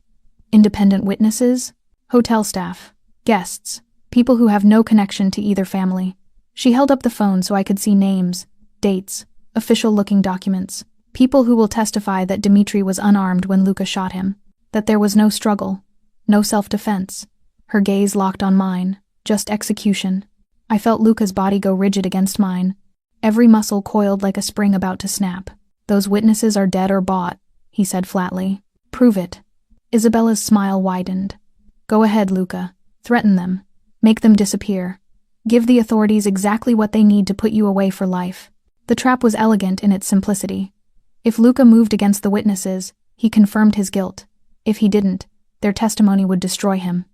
Independent witnesses? Hotel staff. Guests. People who have no connection to either family. She held up the phone so I could see names, dates, official-looking documents. People who will testify that Dmitri was unarmed when Luka shot him. That there was no struggle. No self-defense. Her gaze locked on mine. Just execution. I felt Luka's body go rigid against mine. Every muscle coiled like a spring about to snap. Those witnesses are dead or bought, he said flatly. Prove it. Isabella's smile widened. Go ahead, Luka. Threaten them. Make them disappear. Give the authorities exactly what they need to put you away for life. The trap was elegant in its simplicity. If Luka moved against the witnesses, he confirmed his guilt. If he didn't, their testimony would destroy him.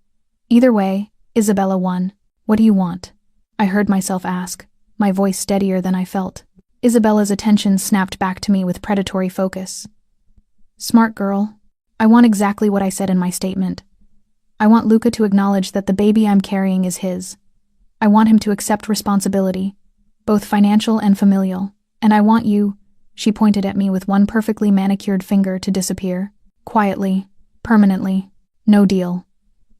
Either way, Isabella won. What do you want? I heard myself ask, my voice steadier than I felt. Isabella's attention snapped back to me with predatory focus. Smart girl. I want exactly what I said in my statement. I want Luka to acknowledge that the baby I'm carrying is his. I want him to accept responsibility, both financial and familial. And I want you, she pointed at me with one perfectly manicured finger, to disappear. Quietly. Permanently. No deal.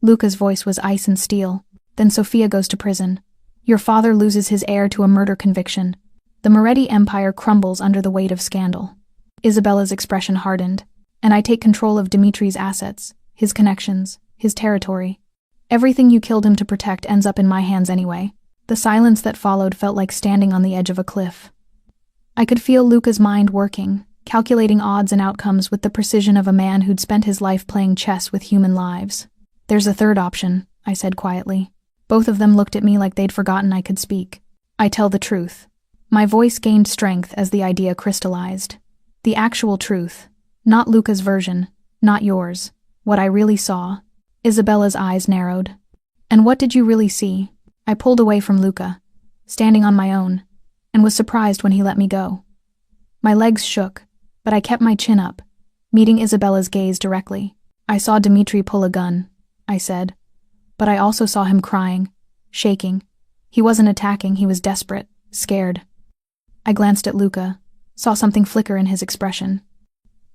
Luka's voice was ice and steel. Then Sophia goes to prison. Your father loses his heir to a murder conviction. The Moretti empire crumbles under the weight of scandal. Isabella's expression hardened. And I take control of Dimitri's assets, his connections, his territory. Everything you killed him to protect ends up in my hands anyway. The silence that followed felt like standing on the edge of a cliff. I could feel Luka's mind working, calculating odds and outcomes with the precision of a man who'd spent his life playing chess with human lives. There's a third option, I said quietly. Both of them looked at me like they'd forgotten I could speak. I tell the truth. My voice gained strength as the idea crystallized. The actual truth. Not Luka's version. Not yours. What I really saw. Isabella's eyes narrowed. And what did you really see? I pulled away from Luka, standing on my own, and was surprised when he let me go. My legs shook, but I kept my chin up, meeting Isabella's gaze directly. I saw Dmitri pull a gun, I said. But I also saw him crying, shaking. He wasn't attacking, he was desperate, scared. I glanced at Luka, saw something flicker in his expression.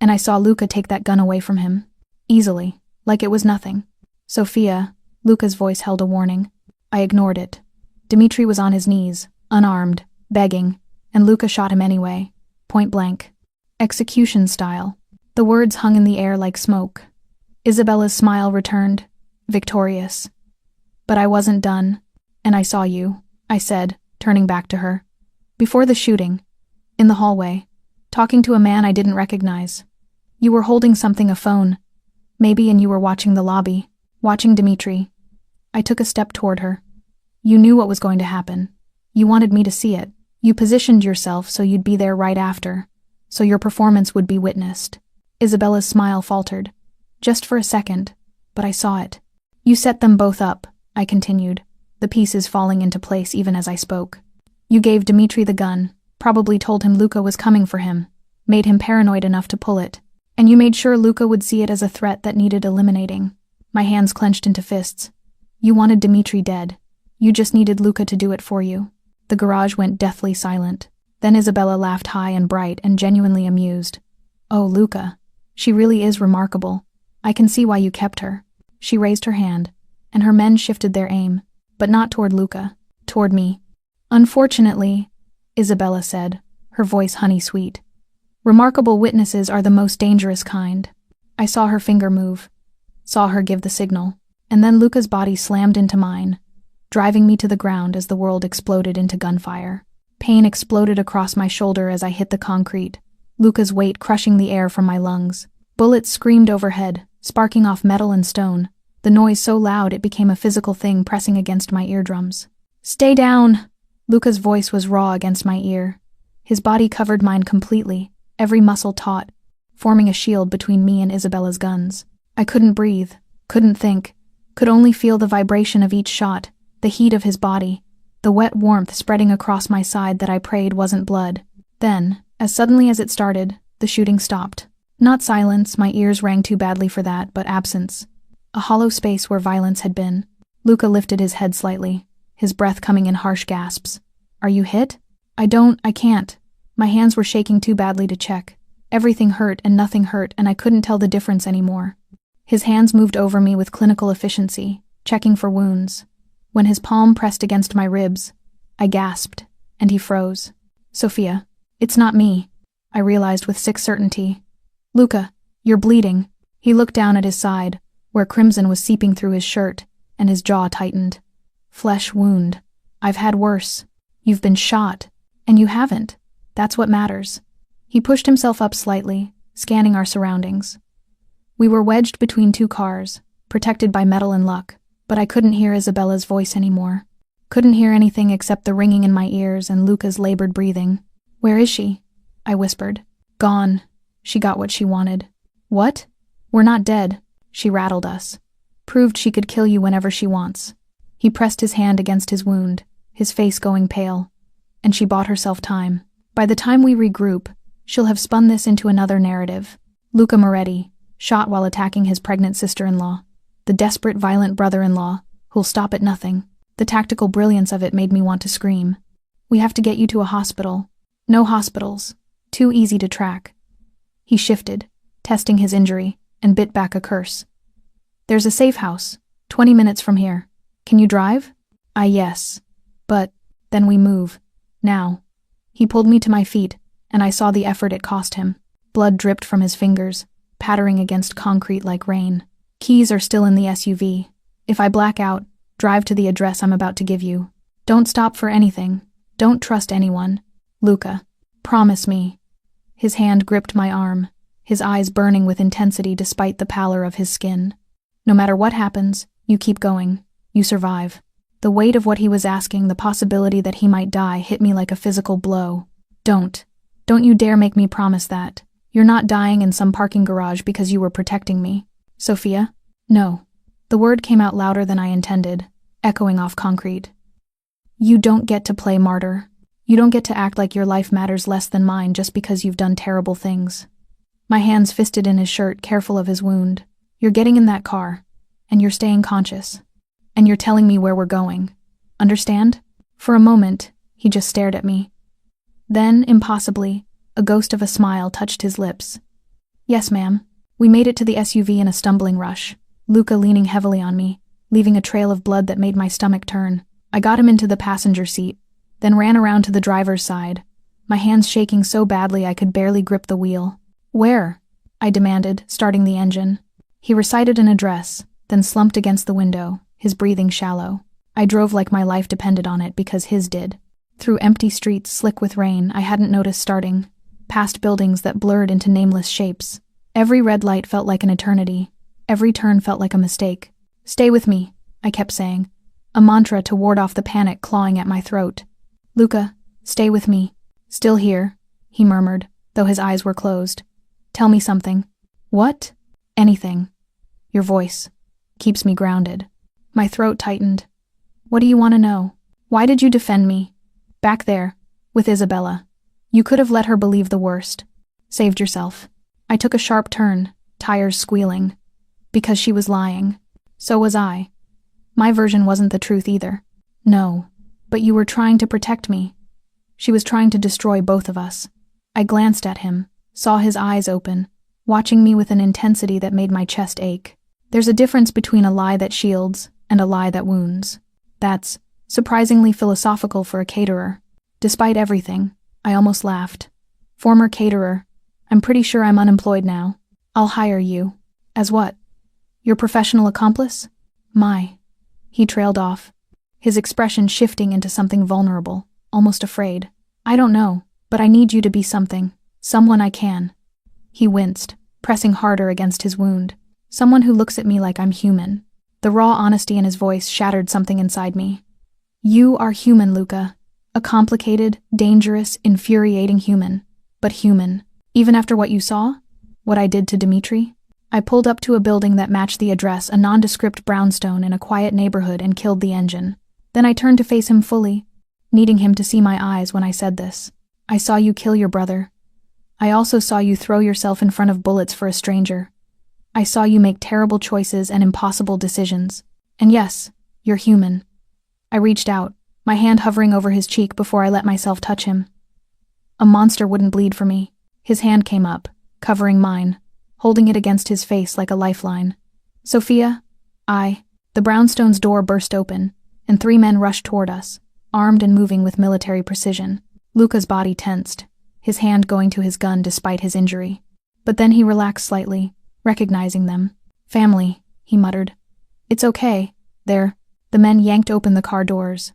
And I saw Luka take that gun away from him. Easily, like it was nothing. Sophia, Luka's voice held a warning. I ignored it. Dmitri was on his knees, unarmed, begging, and Luka shot him anyway, point blank. Execution style. The words hung in the air like smoke. Isabella's smile returned, victorious. But I wasn't done, and I saw you, I said, turning back to her. Before the shooting, in the hallway, talking to a man I didn't recognize. You were holding something, a phone. Maybe, and you were watching the lobby, watching Dmitri. I took a step toward her. You knew what was going to happen. You wanted me to see it. You positioned yourself so you'd be there right after, so your performance would be witnessed. Isabella's smile faltered. Just for a second, but I saw it. You set them both up, I continued, the pieces falling into place even as I spoke. You gave Dmitri the gun, probably told him Luka was coming for him, made him paranoid enough to pull it, and you made sure Luka would see it as a threat that needed eliminating. My hands clenched into fists. You wanted Dmitri dead. You just needed Luka to do it for you. The garage went deathly silent. Then Isabella laughed high and bright and genuinely amused. Oh, Luka. She really is remarkable. I can see why you kept her. She raised her hand, and her men shifted their aim, but not toward Luka, toward me. Unfortunately, Isabella said, her voice honey-sweet. Remarkable witnesses are the most dangerous kind. I saw her finger move, saw her give the signal, and then Luka's body slammed into mine, driving me to the ground as the world exploded into gunfire. Pain exploded across my shoulder as I hit the concrete, Luka's weight crushing the air from my lungs. Bullets screamed overhead, sparking off metal and stone, the noise so loud it became a physical thing pressing against my eardrums. Stay down! Luka's voice was raw against my ear. His body covered mine completely, every muscle taut, forming a shield between me and Isabella's guns. I couldn't breathe, couldn't think, could only feel the vibration of each shot, the heat of his body, the wet warmth spreading across my side that I prayed wasn't blood. Then, as suddenly as it started, the shooting stopped. Not silence, my ears rang too badly for that, but absence. A hollow space where violence had been. Luka lifted his head slightly, his breath coming in harsh gasps. Are you hit? I can't. My hands were shaking too badly to check. Everything hurt and nothing hurt, and I couldn't tell the difference anymore. His hands moved over me with clinical efficiency, checking for wounds. When his palm pressed against my ribs, I gasped, and he froze. Sophia, it's not me, I realized with sick certainty. Luca, you're bleeding. He looked down at his side, where crimson was seeping through his shirt, and his jaw tightened. Flesh wound. I've had worse. You've been shot, and you haven't. That's what matters. He pushed himself up slightly, scanning our surroundings. We were wedged between two cars, protected by metal and luck, but I couldn't hear Isabella's voice anymore. Couldn't hear anything except the ringing in my ears and Luca's labored breathing. Where is she? I whispered. Gone. She got what she wanted. What? We're not dead. She rattled us. Proved she could kill you whenever she wants. He pressed his hand against his wound, his face going pale. And she bought herself time. By the time we regroup, she'll have spun this into another narrative. Luca Moretti, shot while attacking his pregnant sister-in-law. The desperate, violent brother-in-law, who'll stop at nothing. The tactical brilliance of it made me want to scream. We have to get you to a hospital. No hospitals. Too easy to track. He shifted, testing his injury, and bit back a curse. There's a safe house, 20 minutes from here. Can you drive? Yes. But, then we move. Now. He pulled me to my feet, and I saw the effort it cost him. Blood dripped from his fingers, pattering against concrete like rain. Keys are still in the SUV. If I black out, drive to the address I'm about to give you. Don't stop for anything. Don't trust anyone. Luca, promise me. His hand gripped my arm, his eyes burning with intensity despite the pallor of his skin. No matter what happens, you keep going. You survive. The weight of what he was asking, the possibility that he might die, hit me like a physical blow. Don't you dare make me promise that. You're not dying in some parking garage because you were protecting me. Sophia? No. The word came out louder than I intended, echoing off concrete. You don't get to play martyr. You don't get to act like your life matters less than mine just because you've done terrible things. My hands fisted in his shirt, careful of his wound. You're getting in that car, and you're staying conscious. And you're telling me where we're going. Understand? For a moment, he just stared at me. Then, impossibly, a ghost of a smile touched his lips. Yes, ma'am. We made it to the SUV in a stumbling rush, Luca leaning heavily on me, leaving a trail of blood that made my stomach turn. I got him into the passenger seat, then ran around to the driver's side, my hands shaking so badly I could barely grip the wheel. Where? I demanded, starting the engine. He recited an address, then slumped against the window, his breathing shallow. I drove like my life depended on it because his did. Through empty streets slick with rain I hadn't noticed starting, past buildings that blurred into nameless shapes. Every red light felt like an eternity. Every turn felt like a mistake. Stay with me, I kept saying, a mantra to ward off the panic clawing at my throat. Luca, stay with me. Still here, he murmured, though his eyes were closed. Tell me something. What? Anything. Your voice keeps me grounded. My throat tightened. What do you want to know? Why did you defend me? Back there, with Isabella. You could have let her believe the worst. Saved yourself. I took a sharp turn, tires squealing. Because she was lying. So was I. My version wasn't the truth either. No, but you were trying to protect me. She was trying to destroy both of us. I glanced at him, saw his eyes open, watching me with an intensity that made my chest ache. There's a difference between a lie that shields and a lie that wounds. That's surprisingly philosophical for a caterer. Despite everything, I almost laughed. Former caterer, I'm pretty sure I'm unemployed now. I'll hire you. As what? Your professional accomplice? My. He trailed off, his expression shifting into something vulnerable, almost afraid. I don't know, but I need you to be something. Someone I can. He winced, pressing harder against his wound. Someone who looks at me like I'm human. The raw honesty in his voice shattered something inside me. You are human, Luca. A complicated, dangerous, infuriating human. But human. Even after what you saw? What I did to Dimitri? I pulled up to a building that matched the address, a nondescript brownstone in a quiet neighborhood, and killed the engine. Then I turned to face him fully, needing him to see my eyes when I said this. I saw you kill your brother. I also saw you throw yourself in front of bullets for a stranger. I saw you make terrible choices and impossible decisions. And yes, you're human. I reached out, my hand hovering over his cheek before I let myself touch him. A monster wouldn't bleed for me. His hand came up, covering mine, holding it against his face like a lifeline. Sophia? The brownstone's door burst open, and 3 men rushed toward us, armed and moving with military precision. Luca's body tensed, his hand going to his gun despite his injury. But then he relaxed slightly, recognizing them. Family, he muttered. It's okay, they're... The men yanked open the car doors.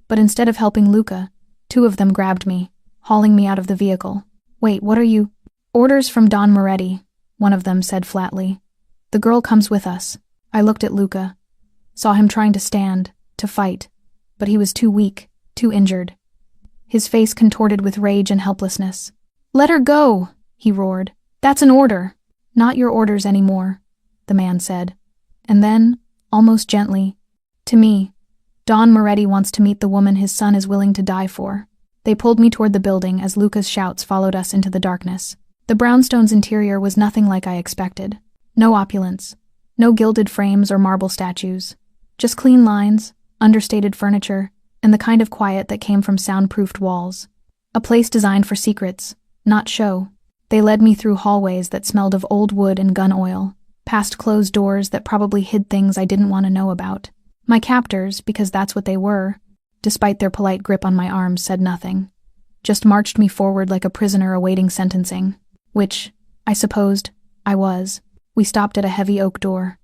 But instead of helping Luca, 2 of them grabbed me, hauling me out of the vehicle. Wait, what are you? Orders from Don Moretti, one of them said flatly. The girl comes with us. I looked at Luca, saw him trying to stand, to fight, but he was too weak, too injured. His face contorted with rage and helplessness. Let her go, he roared. That's an order. Not your orders anymore, the man said. And then, almost gently, to me, Don Moretti wants to meet the woman his son is willing to die for. They pulled me toward the building as Luca's shouts followed us into the darkness. The brownstone's interior was nothing like I expected. No opulence. No gilded frames or marble statues. Just clean lines, understated furniture, and the kind of quiet that came from soundproofed walls. A place designed for secrets, not show. They led me through hallways that smelled of old wood and gun oil, past closed doors that probably hid things I didn't want to know about. My captors, because that's what they were, despite their polite grip on my arms, said nothing. Just marched me forward like a prisoner awaiting sentencing. Which, I supposed, I was. We stopped at a heavy oak door.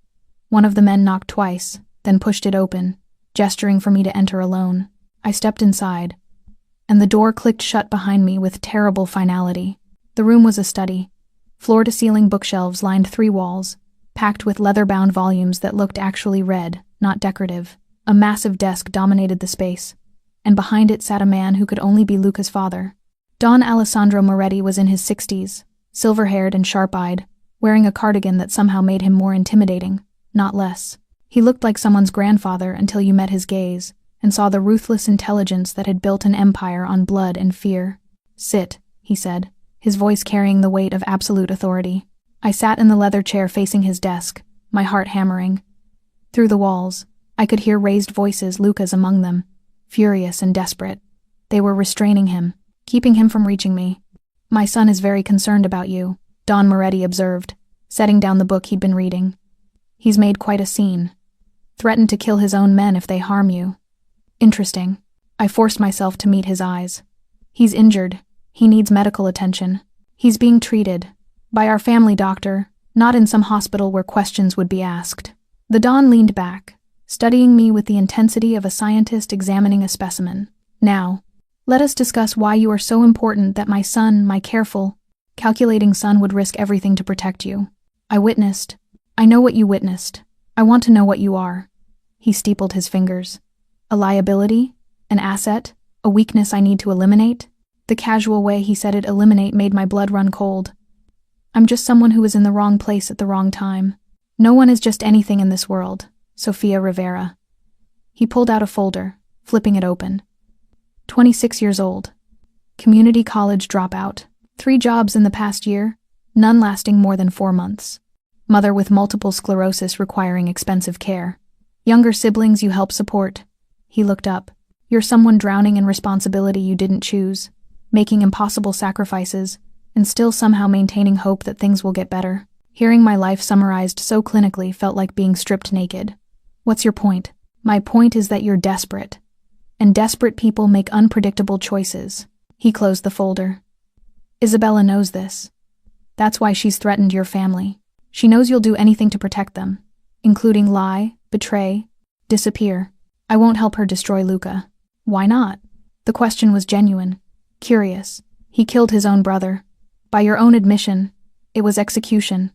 One of the men knocked twice, then pushed it open, gesturing for me to enter alone. I stepped inside, and the door clicked shut behind me with terrible finality. The room was a study. Floor-to-ceiling bookshelves lined 3 walls, packed with leather-bound volumes that looked actually read, not decorative. A massive desk dominated the space, and behind it sat a man who could only be Luca's father. Don Alessandro Moretti was in his 60s, silver-haired and sharp-eyed, wearing a cardigan that somehow made him more intimidating, not less. He looked like someone's grandfather until you met his gaze and saw the ruthless intelligence that had built an empire on blood and fear. Sit, he said, his voice carrying the weight of absolute authority. I sat in the leather chair facing his desk, my heart hammering. Through the walls, I could hear raised voices, Luca's among them, furious and desperate. They were restraining him, keeping him from reaching me. My son is very concerned about you, Don Moretti observed, setting down the book he'd been reading. He's made quite a scene. Threatened to kill his own men if they harm you. Interesting. I forced myself to meet his eyes. He's injured. He needs medical attention. He's being treated. By our family doctor, not in some hospital where questions would be asked. The Don leaned back, studying me with the intensity of a scientist examining a specimen. Now, let us discuss why you are so important that my son, my careful, calculating son, would risk everything to protect you. I know what you witnessed. I want to know what you are. He steepled his fingers. A liability? An asset? A weakness I need to eliminate? The casual way he said it, eliminate, made my blood run cold. I'm just someone who was in the wrong place at the wrong time. No one is just anything in this world. Sofia Rivera. He pulled out a folder, flipping it open. 26 years old. Community college dropout. 3 jobs in the past year, none lasting more than 4 months. Mother with multiple sclerosis requiring expensive care. Younger siblings you help support. He looked up. You're someone drowning in responsibility you didn't choose, making impossible sacrifices, and still somehow maintaining hope that things will get better. Hearing my life summarized so clinically felt like being stripped naked. What's your point? My point is that you're desperate. And desperate people make unpredictable choices. He closed the folder. Isabella knows this. That's why she's threatened your family. She knows you'll do anything to protect them, including lie, betray, disappear. I won't help her destroy Luca. Why not? The question was genuine, curious. He killed his own brother. By your own admission, it was execution,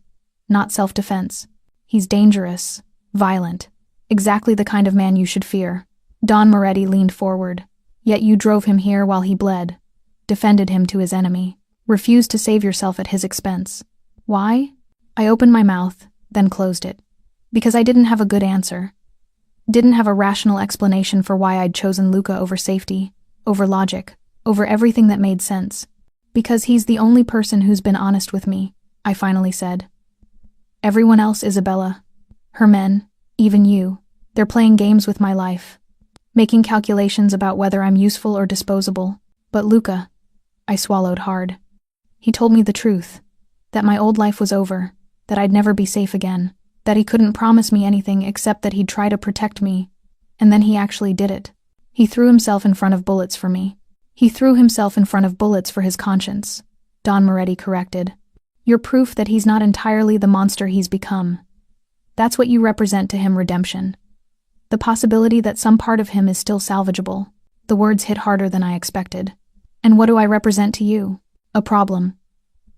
not self-defense. He's dangerous, violent, exactly the kind of man you should fear. Don Moretti leaned forward. Yet you drove him here while he bled, defended him to his enemy, refused to save yourself at his expense. Why? I opened my mouth, then closed it. Because I didn't have a good answer. Didn't have a rational explanation for why I'd chosen Luca over safety, over logic, over everything that made sense. Because he's the only person who's been honest with me, I finally said. Everyone else, Isabella, her men, even you, they're playing games with my life, making calculations about whether I'm useful or disposable. But Luca, I swallowed hard. He told me the truth. That my old life was over, that I'd never be safe again, that he couldn't promise me anything except that he'd try to protect me. And then he actually did it. He threw himself in front of bullets for me. He threw himself in front of bullets for his conscience, Don Moretti corrected. You're proof that he's not entirely the monster he's become. That's what you represent to him, redemption. The possibility that some part of him is still salvageable. The words hit harder than I expected. And what do I represent to you? A problem.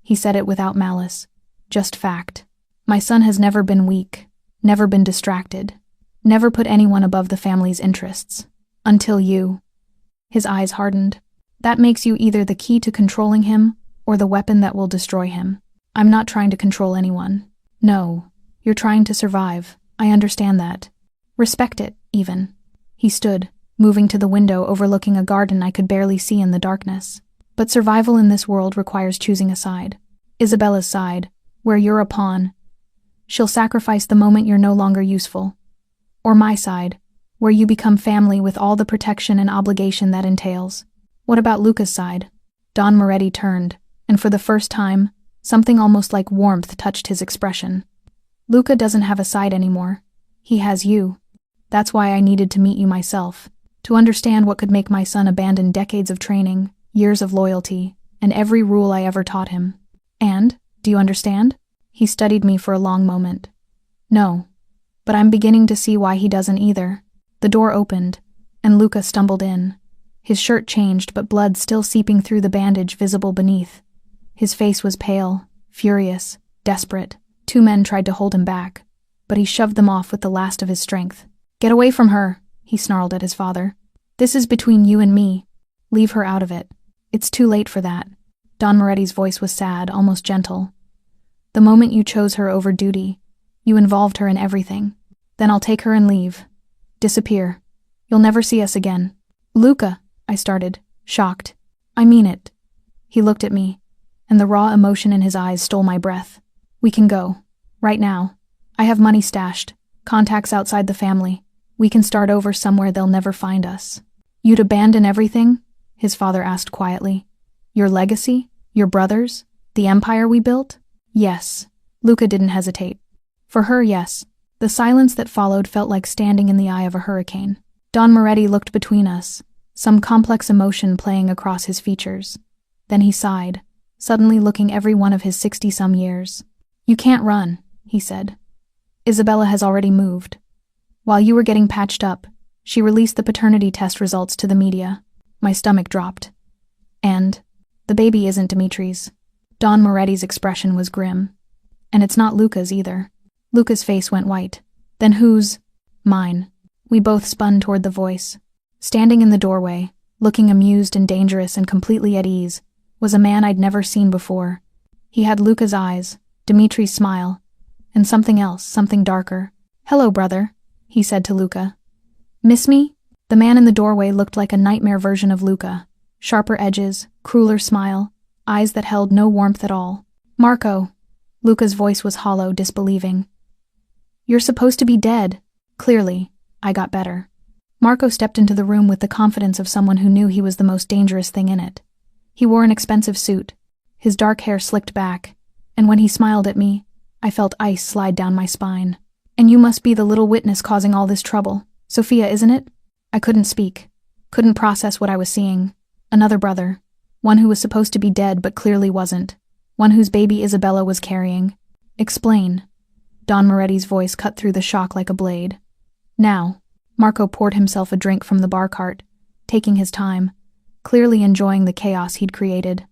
He said it without malice. Just fact. My son has never been weak, never been distracted, never put anyone above the family's interests. Until you. His eyes hardened. That makes you either the key to controlling him or the weapon that will destroy him. I'm not trying to control anyone. No, you're trying to survive. I understand that. Respect it, even. He stood, moving to the window overlooking a garden I could barely see in the darkness. But survival in this world requires choosing a side. Isabella's side, where you're a pawn. She'll sacrifice the moment you're no longer useful. Or my side, where you become family with all the protection and obligation that entails. What about Luca's side? Don Moretti turned, and for the first time, something almost like warmth touched his expression. Luca doesn't have a side anymore. He has you. That's why I needed to meet you myself, to understand what could make my son abandon decades of training, years of loyalty, and every rule I ever taught him. And, do you understand? He studied me for a long moment. No, but I'm beginning to see why he doesn't either. The door opened, and Luca stumbled in. His shirt changed, but blood still seeping through the bandage visible beneath. His face was pale, furious, desperate. 2 men tried to hold him back, but he shoved them off with the last of his strength. Get away from her, he snarled at his father. This is between you and me. Leave her out of it. It's too late for that. Don Moretti's voice was sad, almost gentle. The moment you chose her over duty, you involved her in everything. Then I'll take her and leave. Disappear. You'll never see us again. Luca, I started, shocked. I mean it. He looked at me, and the raw emotion in his eyes stole my breath. We can go. Right now. I have money stashed, contacts outside the family. We can start over somewhere they'll never find us. You'd abandon everything? His father asked quietly. Your legacy? Your brothers? The empire we built? Yes. Luca didn't hesitate. For her, yes. The silence that followed felt like standing in the eye of a hurricane. Don Moretti looked between us, some complex emotion playing across his features. Then he sighed, suddenly looking every one of his 60-some years. You can't run, he said. Isabella has already moved. While you were getting patched up, she released the paternity test results to the media. My stomach dropped. And the baby isn't Dimitri's. Don Moretti's expression was grim. And it's not Luca's either. Luca's face went white. Then whose? Mine. We both spun toward the voice. Standing in the doorway, looking amused and dangerous and completely at ease, was a man I'd never seen before. He had Luca's eyes, Dimitri's smile, and something else, something darker. Hello, brother, he said to Luca. Miss me? The man in the doorway looked like a nightmare version of Luca. Sharper edges, crueler smile, eyes that held no warmth at all. Marco. Luca's voice was hollow, disbelieving. You're supposed to be dead. Clearly, I got better. Marco stepped into the room with the confidence of someone who knew he was the most dangerous thing in it. He wore an expensive suit, his dark hair slicked back, and when he smiled at me, I felt ice slide down my spine. And you must be the little witness causing all this trouble. Sophia, isn't it? I couldn't speak, couldn't process what I was seeing. Another brother, one who was supposed to be dead but clearly wasn't, one whose baby Isabella was carrying. Explain. Don Moretti's voice cut through the shock like a blade. Now. Marco poured himself a drink from the bar cart, taking his time, clearly enjoying the chaos he'd created.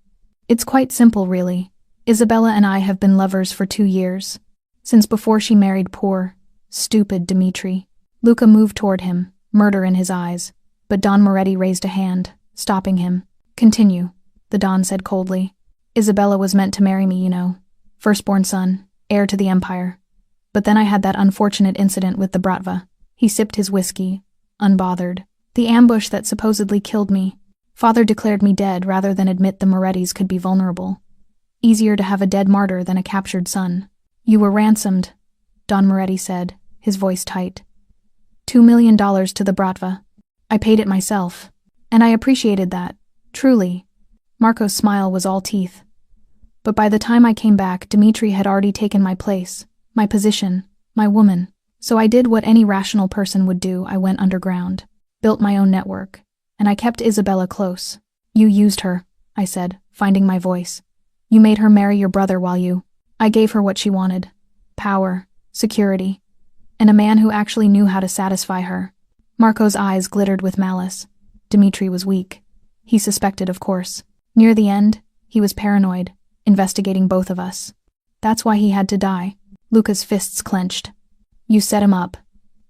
It's quite simple, really. Isabella and I have been lovers for 2 years, since before she married poor, stupid Dimitri. Luca moved toward him, murder in his eyes, but Don Moretti raised a hand, stopping him. Continue, the Don said coldly. Isabella was meant to marry me, you know. Firstborn son, heir to the empire. But then I had that unfortunate incident with the Bratva. He sipped his whiskey, unbothered. The ambush that supposedly killed me. Father declared me dead rather than admit the Morettis could be vulnerable. Easier to have a dead martyr than a captured son. You were ransomed, Don Moretti said, his voice tight. $2 million to the Bratva. I paid it myself. And I appreciated that, truly. Marco's smile was all teeth. But by the time I came back, Dimitri had already taken my place, my position, my woman. So I did what any rational person would do. I went underground, built my own network, and I kept Isabella close. You used her, I said, finding my voice. You made her marry your brother while you... I gave her what she wanted. Power, security, and a man who actually knew how to satisfy her. Marco's eyes glittered with malice. Dimitri was weak. He suspected, of course. Near the end, he was paranoid, investigating both of us. That's why he had to die. Luca's fists clenched. You set him up.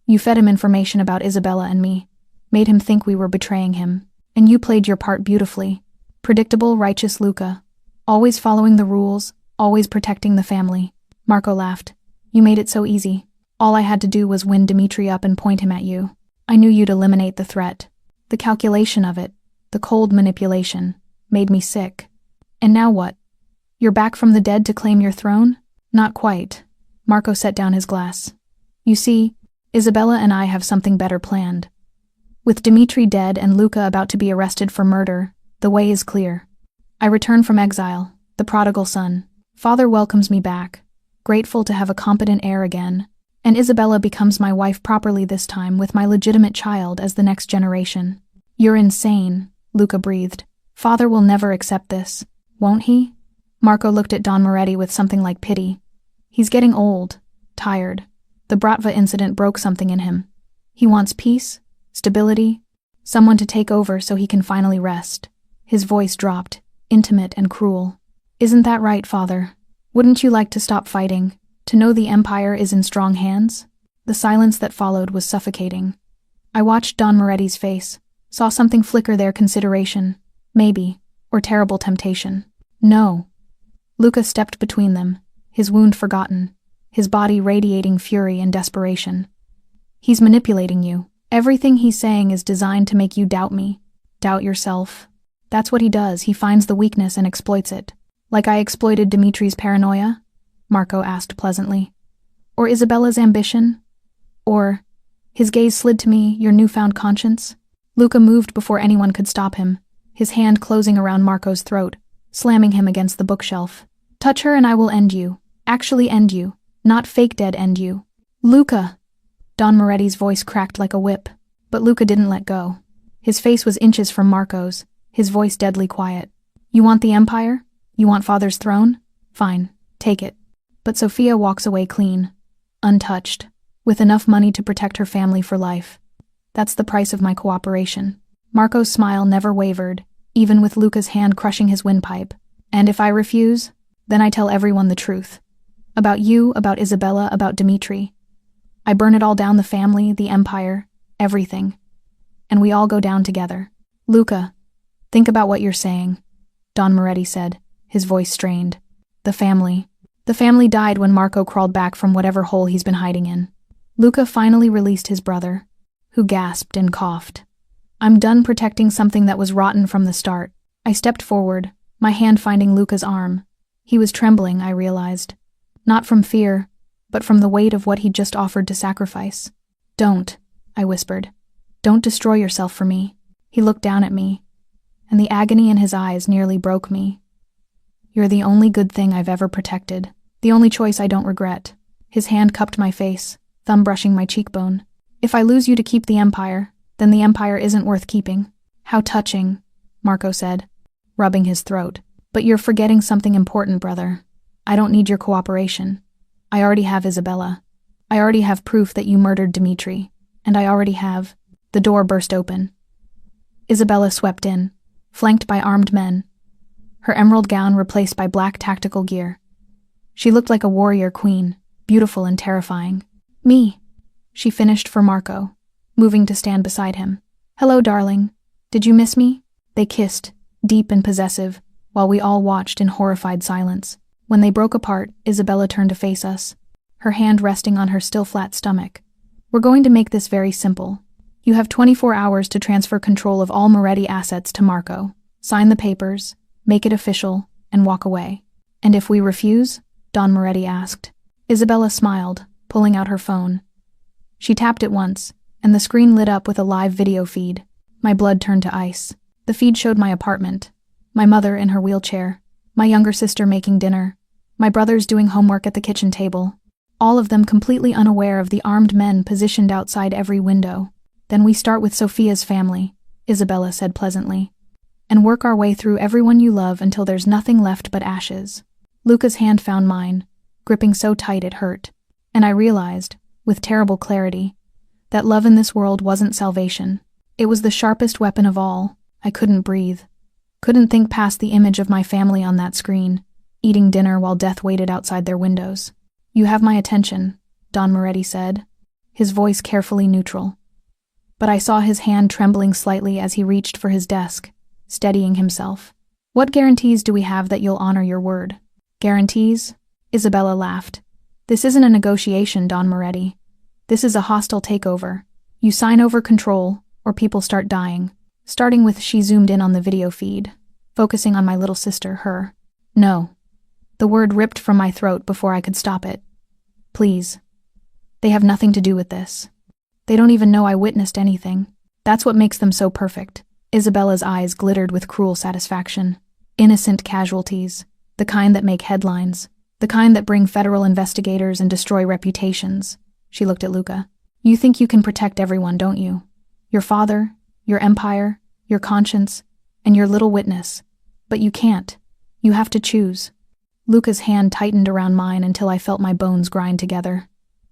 You fed him information about Isabella and me, made him think we were betraying him, and you played your part beautifully. Predictable, righteous Luca. Always following the rules, always protecting the family. Marco laughed. You made it so easy. All I had to do was wind Dimitri up and point him at you. I knew you'd eliminate the threat. The calculation of it, the cold manipulation, made me sick. And now what? You're back from the dead to claim your throne? Not quite. Marco set down his glass. You see, Isabella and I have something better planned. With Dimitri dead and Luca about to be arrested for murder, the way is clear. I return from exile, the prodigal son. Father welcomes me back, grateful to have a competent heir again, and Isabella becomes my wife properly this time with my legitimate child as the next generation. You're insane, Luca breathed. Father will never accept this, won't he? Marco looked at Don Moretti with something like pity. He's getting old, tired. The Bratva incident broke something in him. He wants peace, stability, someone to take over so he can finally rest. His voice dropped, intimate and cruel. Isn't that right, Father? Wouldn't you like to stop fighting, to know the Empire is in strong hands? The silence that followed was suffocating. I watched Don Moretti's face, saw something flicker there, consideration, maybe, or terrible temptation. No. Luca stepped between them, his wound forgotten, his body radiating fury and desperation. He's manipulating you. Everything he's saying is designed to make you doubt me, doubt yourself. That's what he does. He finds the weakness and exploits it. Like I exploited Dimitri's paranoia? Marco asked pleasantly. Or Isabella's ambition? Or, his gaze slid to me, your newfound conscience? Luca moved before anyone could stop him, his hand closing around Marco's throat, slamming him against the bookshelf. Touch her and I will end you. Actually end you. Not fake dead end you. Luca! Don Moretti's voice cracked like a whip, but Luca didn't let go. His face was inches from Marco's, his voice deadly quiet. You want the Empire? You want Father's throne? Fine, take it. But Sophia walks away clean, untouched, with enough money to protect her family for life. That's the price of my cooperation. Marco's smile never wavered, even with Luca's hand crushing his windpipe. And if I refuse, then I tell everyone the truth. About you, about Isabella, about Dimitri. I burn it all down, the family, the Empire, everything. And we all go down together. Luca, think about what you're saying, Don Moretti said, his voice strained. The family. The family died when Marco crawled back from whatever hole he's been hiding in. Luca finally released his brother, who gasped and coughed. I'm done protecting something that was rotten from the start. I stepped forward, my hand finding Luca's arm. He was trembling, I realized. Not from fear, but from the weight of what he'd just offered to sacrifice. Don't, I whispered. Don't destroy yourself for me. He looked down at me, and the agony in his eyes nearly broke me. You're the only good thing I've ever protected, the only choice I don't regret. His hand cupped my face, thumb brushing my cheekbone. If I lose you to keep the Empire, then the Empire isn't worth keeping. How touching, Marco said, rubbing his throat. But you're forgetting something important, brother. I don't need your cooperation. I already have Isabella. I already have proof that you murdered Dimitri. And I already have... The door burst open. Isabella swept in, flanked by armed men, her emerald gown replaced by black tactical gear. She looked like a warrior queen, beautiful and terrifying. Me, she finished for Marco, moving to stand beside him. Hello, darling. Did you miss me? They kissed, deep and possessive, while we all watched in horrified silence. When they broke apart, Isabella turned to face us, her hand resting on her still flat stomach. We're going to make this very simple. You have 24 hours to transfer control of all Moretti assets to Marco, sign the papers, make it official, and walk away. And if we refuse? Don Moretti asked. Isabella smiled, pulling out her phone. She tapped it once, and the screen lit up with a live video feed. My blood turned to ice. The feed showed my apartment, my mother in her wheelchair, my younger sister making dinner, my brothers doing homework at the kitchen table, all of them completely unaware of the armed men positioned outside every window. Then we start with Sophia's family, Isabella said pleasantly, and work our way through everyone you love until there's nothing left but ashes. Luca's hand found mine, gripping so tight it hurt, and I realized, with terrible clarity, that love in this world wasn't salvation. It was the sharpest weapon of all. I couldn't breathe. Couldn't think past the image of my family on that screen, eating dinner while death waited outside their windows. You have my attention, Don Moretti said, his voice carefully neutral. But I saw his hand trembling slightly as he reached for his desk, steadying himself. What guarantees do we have that you'll honor your word? Guarantees? Isabella laughed. This isn't a negotiation, Don Moretti. This is a hostile takeover. You sign over control, or people start dying. Starting with she zoomed in on the video feed, focusing on my little sister, her. No. The word ripped from my throat before I could stop it. Please. They have nothing to do with this. They don't even know I witnessed anything. That's what makes them so perfect. Isabella's eyes glittered with cruel satisfaction. Innocent casualties. The kind that make headlines. The kind that bring federal investigators and destroy reputations. She looked at Luca. You think you can protect everyone, don't you? Your father, your empire, your conscience, and your little witness. But you can't. You have to choose. Luca's hand tightened around mine until I felt my bones grind together.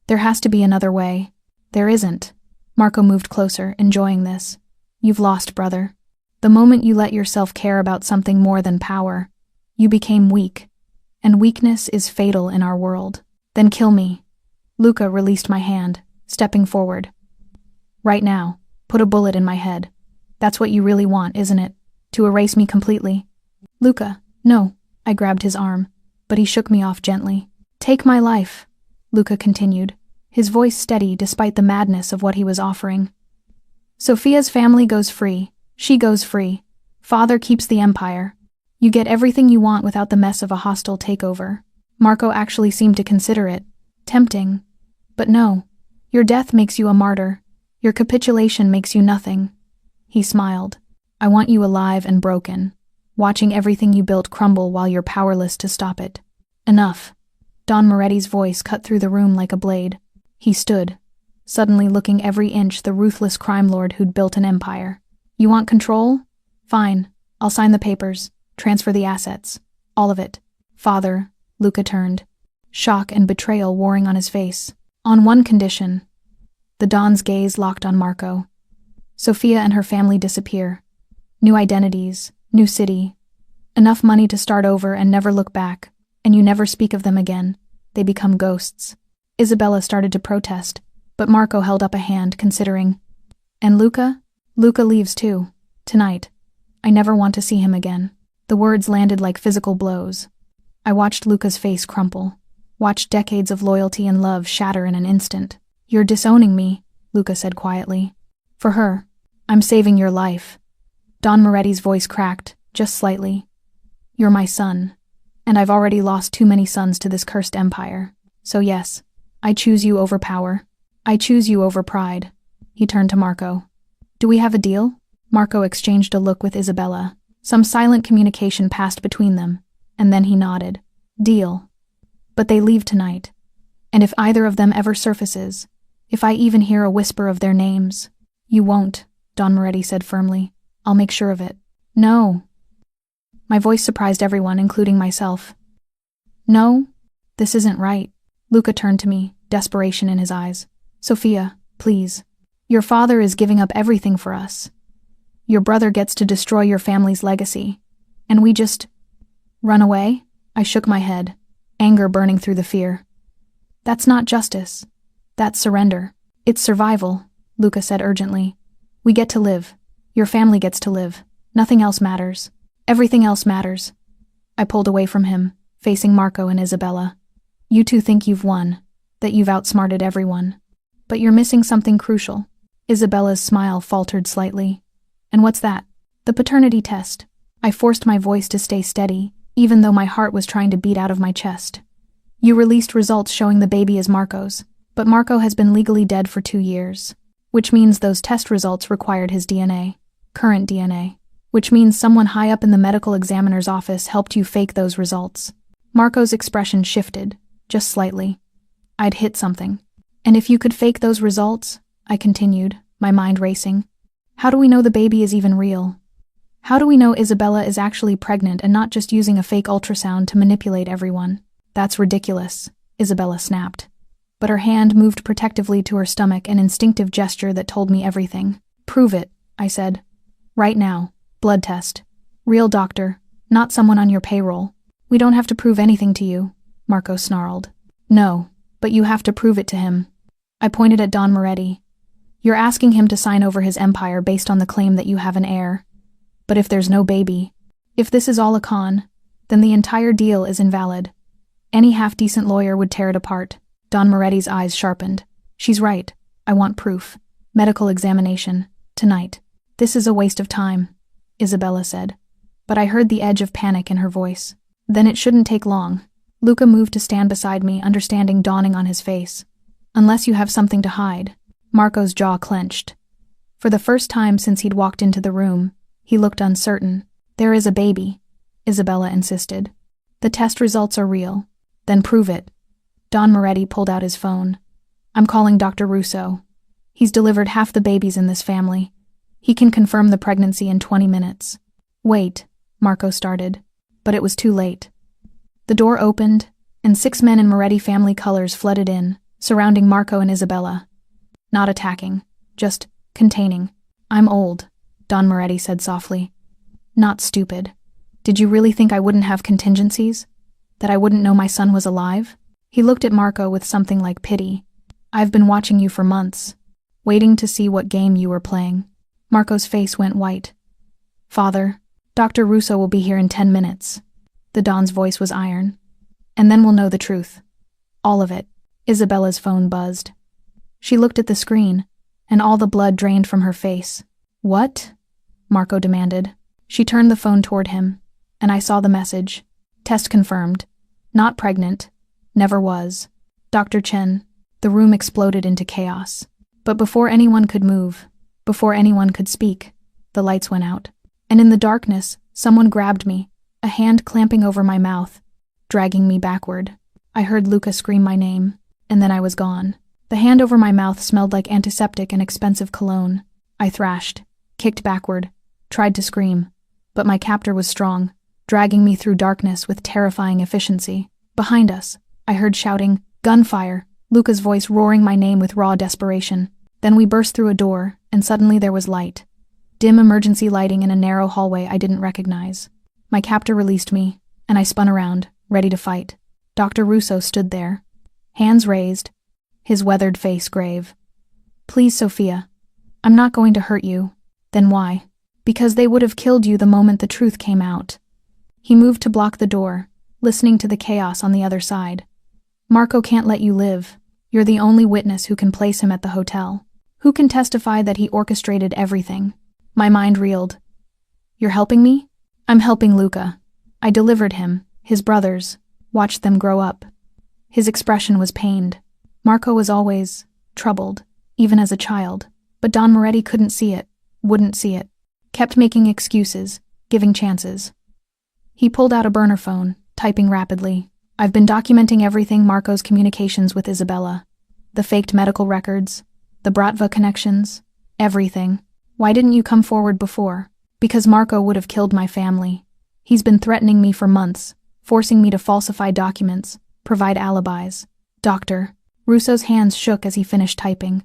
There has to be another way. There isn't. Marco moved closer, enjoying this. You've lost, brother. The moment you let yourself care about something more than power, you became weak. And weakness is fatal in our world. Then kill me. Luca released my hand, stepping forward. Right now, put a bullet in my head. That's what you really want, isn't it? To erase me completely. Luca, no. I grabbed his arm, but he shook me off gently. Take my life, Luca continued, his voice steady despite the madness of what he was offering. Sophia's family goes free. She goes free. Father keeps the empire. You get everything you want without the mess of a hostile takeover. Marco actually seemed to consider it. Tempting. But no. Your death makes you a martyr. Your capitulation makes you nothing. He smiled. I want you alive and broken, watching everything you built crumble while you're powerless to stop it. Enough. Don Moretti's voice cut through the room like a blade. He stood, suddenly looking every inch the ruthless crime lord who'd built an empire. You want control? Fine. I'll sign the papers, transfer the assets. All of it. Father, Luca turned, shock and betrayal warring on his face. On one condition. The Don's gaze locked on Marco. Sophia and her family disappear. New identities, new city. Enough money to start over and never look back, and you never speak of them again. They become ghosts. Isabella started to protest, but Marco held up a hand, considering. And Luca? Luca leaves too. Tonight. I never want to see him again. The words landed like physical blows. I watched Luca's face crumple. Watched decades of loyalty and love shatter in an instant. You're disowning me, Luca said quietly. For her. I'm saving your life. Don Moretti's voice cracked, just slightly. You're my son, and I've already lost too many sons to this cursed empire. So yes, I choose you over power. I choose you over pride. He turned to Marco. Do we have a deal? Marco exchanged a look with Isabella. Some silent communication passed between them, and then he nodded. Deal. But they leave tonight. And if either of them ever surfaces, if I even hear a whisper of their names, you won't, Don Moretti said firmly. I'll make sure of it. No. My voice surprised everyone, including myself. No? This isn't right. Luca turned to me, desperation in his eyes. Sophia, please. Your father is giving up everything for us. Your brother gets to destroy your family's legacy. And we just run away? I shook my head, anger burning through the fear. That's not justice. That's surrender. It's survival, Luca said urgently. We get to live. Your family gets to live. Nothing else matters. Everything else matters. I pulled away from him, facing Marco and Isabella. You two think you've won, that you've outsmarted everyone. But you're missing something crucial. Isabella's smile faltered slightly. And what's that? The paternity test. I forced my voice to stay steady, even though my heart was trying to beat out of my chest. You released results showing the baby is Marco's, but Marco has been legally dead for 2 years, which means those test results required his DNA, current DNA. which means someone high up in the medical examiner's office helped you fake those results. Marco's expression shifted, just slightly. I'd hit something. And if you could fake those results, I continued, my mind racing. How do we know the baby is even real? How do we know Isabella is actually pregnant and not just using a fake ultrasound to manipulate everyone? That's ridiculous, Isabella snapped. But her hand moved protectively to her stomach, an instinctive gesture that told me everything. Prove it, I said. Right now. Blood test. Real doctor, not someone on your payroll. We don't have to prove anything to you, Marco snarled. No, but you have to prove it to him. I pointed at Don Moretti. You're asking him to sign over his empire based on the claim that you have an heir. But if there's no baby, if this is all a con, then the entire deal is invalid. Any half-decent lawyer would tear it apart. Don Moretti's eyes sharpened. She's right. I want proof. Medical examination. Tonight. This is a waste of time, Isabella said. But I heard the edge of panic in her voice. Then it shouldn't take long. Luca moved to stand beside me, understanding dawning on his face. Unless you have something to hide. Marco's jaw clenched. For the first time since he'd walked into the room, he looked uncertain. There is a baby, Isabella insisted. The test results are real. Then prove it. Don Moretti pulled out his phone. I'm calling Dr. Russo. He's delivered half the babies in this family. He can confirm the pregnancy in 20 minutes. Wait, Marco started, but it was too late. The door opened, and 6 men in Moretti family colors flooded in, surrounding Marco and Isabella. Not attacking, just containing. I'm old, Don Moretti said softly. Not stupid. Did you really think I wouldn't have contingencies? That I wouldn't know my son was alive? He looked at Marco with something like pity. I've been watching you for months, waiting to see what game you were playing. Marco's face went white. Father, Dr. Russo will be here in 10 minutes. The Don's voice was iron. And then we'll know the truth. All of it. Isabella's phone buzzed. She looked at the screen, and all the blood drained from her face. What? Marco demanded. She turned the phone toward him, and I saw the message. Test confirmed. Not pregnant. Never was. Dr. Chen. The room exploded into chaos. But before anyone could move, before anyone could speak, the lights went out. And in the darkness, someone grabbed me, a hand clamping over my mouth, dragging me backward. I heard Luca scream my name, and then I was gone. The hand over my mouth smelled like antiseptic and expensive cologne. I thrashed, kicked backward, tried to scream, but my captor was strong, dragging me through darkness with terrifying efficiency. Behind us, I heard shouting, gunfire, Luca's voice roaring my name with raw desperation. Then we burst through a door, and suddenly there was light. Dim emergency lighting in a narrow hallway I didn't recognize. My captor released me, and I spun around, ready to fight. Dr. Russo stood there, hands raised, his weathered face grave. Please, Sophia. I'm not going to hurt you. Then why? Because they would have killed you the moment the truth came out. He moved to block the door, listening to the chaos on the other side. Marco can't let you live. You're the only witness who can place him at the hotel. Who can testify that he orchestrated everything? My mind reeled. You're helping me? I'm helping Luca. I delivered him, his brothers, watched them grow up. His expression was pained. Marco was always troubled, even as a child. But Don Moretti couldn't see it, wouldn't see it. Kept making excuses, giving chances. He pulled out a burner phone, typing rapidly. I've been documenting everything Marco's communications with Isabella. The faked medical records, the Bratva connections, everything. Why didn't you come forward before? Because Marco would have killed my family. He's been threatening me for months, forcing me to falsify documents, provide alibis. Doctor. Russo's hands shook as he finished typing.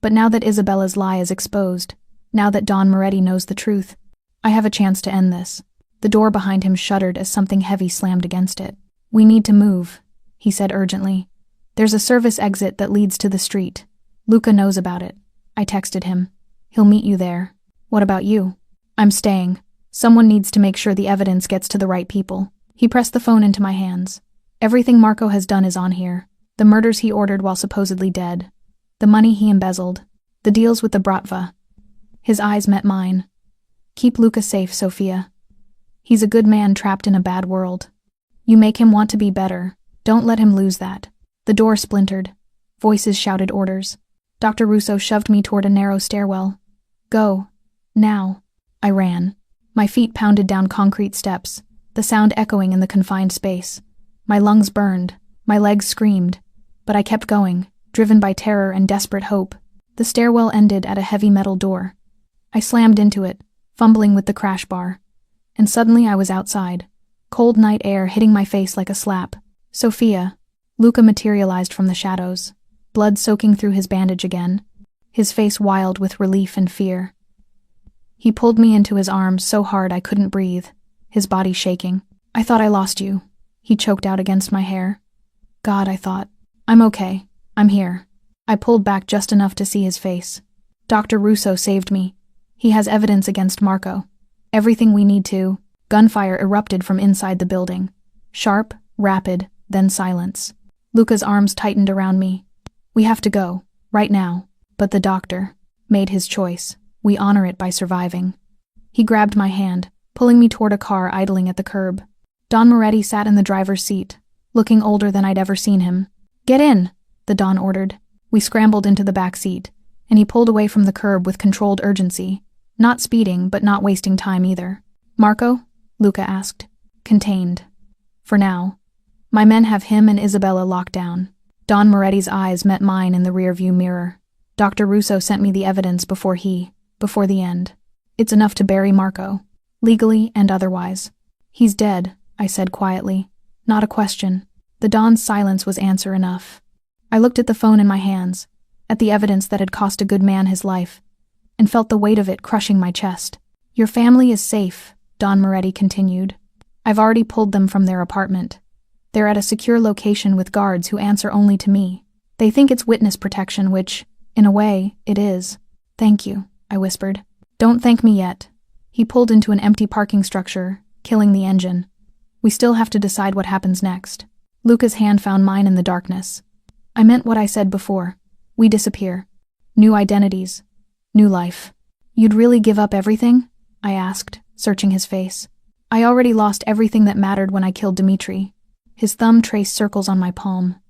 But now that Isabella's lie is exposed, now that Don Moretti knows the truth, I have a chance to end this. The door behind him shuddered as something heavy slammed against it. We need to move, he said urgently. There's a service exit that leads to the street. Luca knows about it. I texted him. He'll meet you there. What about you? I'm staying. Someone needs to make sure the evidence gets to the right people. He pressed the phone into my hands. Everything Marco has done is on here. The murders he ordered while supposedly dead. The money he embezzled. The deals with the Bratva. His eyes met mine. Keep Luca safe, Sophia. He's a good man trapped in a bad world. You make him want to be better. Don't let him lose that. The door splintered. Voices shouted orders. Dr. Russo shoved me toward a narrow stairwell. Go. Now. I ran. My feet pounded down concrete steps, the sound echoing in the confined space. My lungs burned, my legs screamed, but I kept going, driven by terror and desperate hope. The stairwell ended at a heavy metal door. I slammed into it, fumbling with the crash bar. And suddenly I was outside, cold night air hitting my face like a slap. Sophia. Luca materialized from the shadows, blood soaking through his bandage again, his face wild with relief and fear. He pulled me into his arms so hard I couldn't breathe, his body shaking. I thought I lost you, he choked out against my hair. God, I thought. I'm okay. I'm here. I pulled back just enough to see his face. Dr. Russo saved me. He has evidence against Marco. Everything we need to. Gunfire erupted from inside the building. Sharp, rapid, then silence. Luca's arms tightened around me. We have to go, right now. But the doctor made his choice. We honor it by surviving. He grabbed my hand, pulling me toward a car idling at the curb. Don Moretti sat in the driver's seat, looking older than I'd ever seen him. Get in, the Don ordered. We scrambled into the back seat, and he pulled away from the curb with controlled urgency, not speeding but not wasting time either. Marco? Luca asked. Contained. For now. My men have him and Isabella locked down. Don Moretti's eyes met mine in the rearview mirror. Dr. Russo sent me the evidence before the end. It's enough to bury Marco, legally and otherwise. He's dead, I said quietly. Not a question. The Don's silence was answer enough. I looked at the phone in my hands, at the evidence that had cost a good man his life, and felt the weight of it crushing my chest. Your family is safe, Don Moretti continued. I've already pulled them from their apartment. They're at a secure location with guards who answer only to me. They think it's witness protection, which, in a way, it is. Thank you, I whispered. Don't thank me yet. He pulled into an empty parking structure, killing the engine. We still have to decide what happens next. Luca's hand found mine in the darkness. I meant what I said before. We disappear. New identities. New life. You'd really give up everything? I asked, searching his face. I already lost everything that mattered when I killed Dimitri. His thumb traced circles on my palm.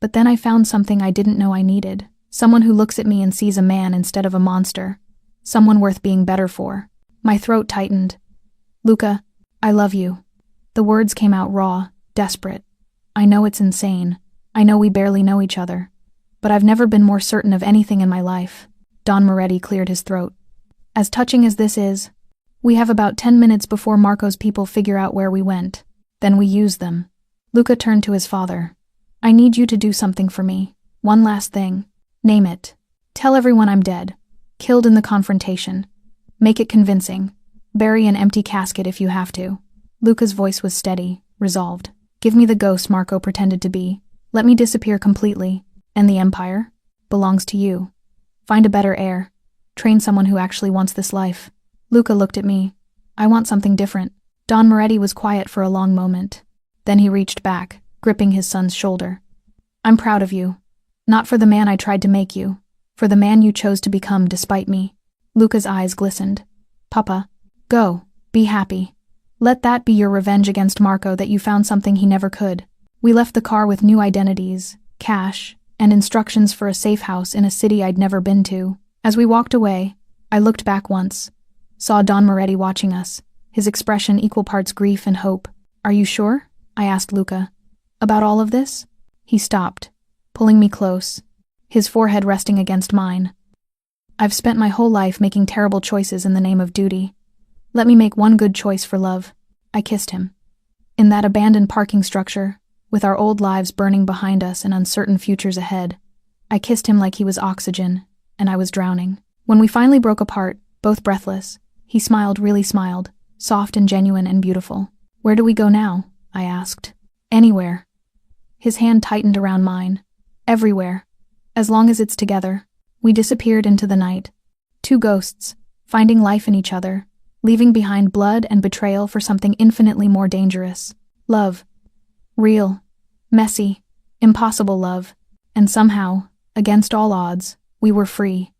But then I found something I didn't know I needed. Someone who looks at me and sees a man instead of a monster. Someone worth being better for. My throat tightened. Luca, I love you. The words came out raw, desperate. I know it's insane. I know we barely know each other. But I've never been more certain of anything in my life. Don Moretti cleared his throat. As touching as this is, we have about 10 minutes before Marco's people figure out where we went. Then we use them. Luca turned to his father. I need you to do something for me. One last thing. Name it. Tell everyone I'm dead. Killed in the confrontation. Make it convincing. Bury an empty casket if you have to. Luca's voice was steady, resolved. Give me the ghost Marco pretended to be. Let me disappear completely. And the Empire? Belongs to you. Find a better heir. Train someone who actually wants this life. Luca looked at me. I want something different. Don Moretti was quiet for a long moment. Then he reached back, gripping his son's shoulder. I'm proud of you. Not for the man I tried to make you. For the man you chose to become despite me. Luca's eyes glistened. Papa, go. Be happy. Let that be your revenge against Marco that you found something he never could. We left the car with new identities, cash, and instructions for a safe house in a city I'd never been to. As we walked away, I looked back once. Saw Don Moretti watching us, his expression equal parts grief and hope. Are you sure? I asked Luca. About all of this? He stopped, pulling me close, his forehead resting against mine. I've spent my whole life making terrible choices in the name of duty. Let me make one good choice for love. I kissed him. In that abandoned parking structure, with our old lives burning behind us and uncertain futures ahead, I kissed him like he was oxygen, and I was drowning. When we finally broke apart, both breathless, he smiled, really smiled, soft and genuine and beautiful. Where do we go now? I asked. Anywhere. His hand tightened around mine. Everywhere. As long as it's together. We disappeared into the night. Two ghosts, finding life in each other, leaving behind blood and betrayal for something infinitely more dangerous. Love. Real. Messy. Impossible love. And somehow, against all odds, we were free.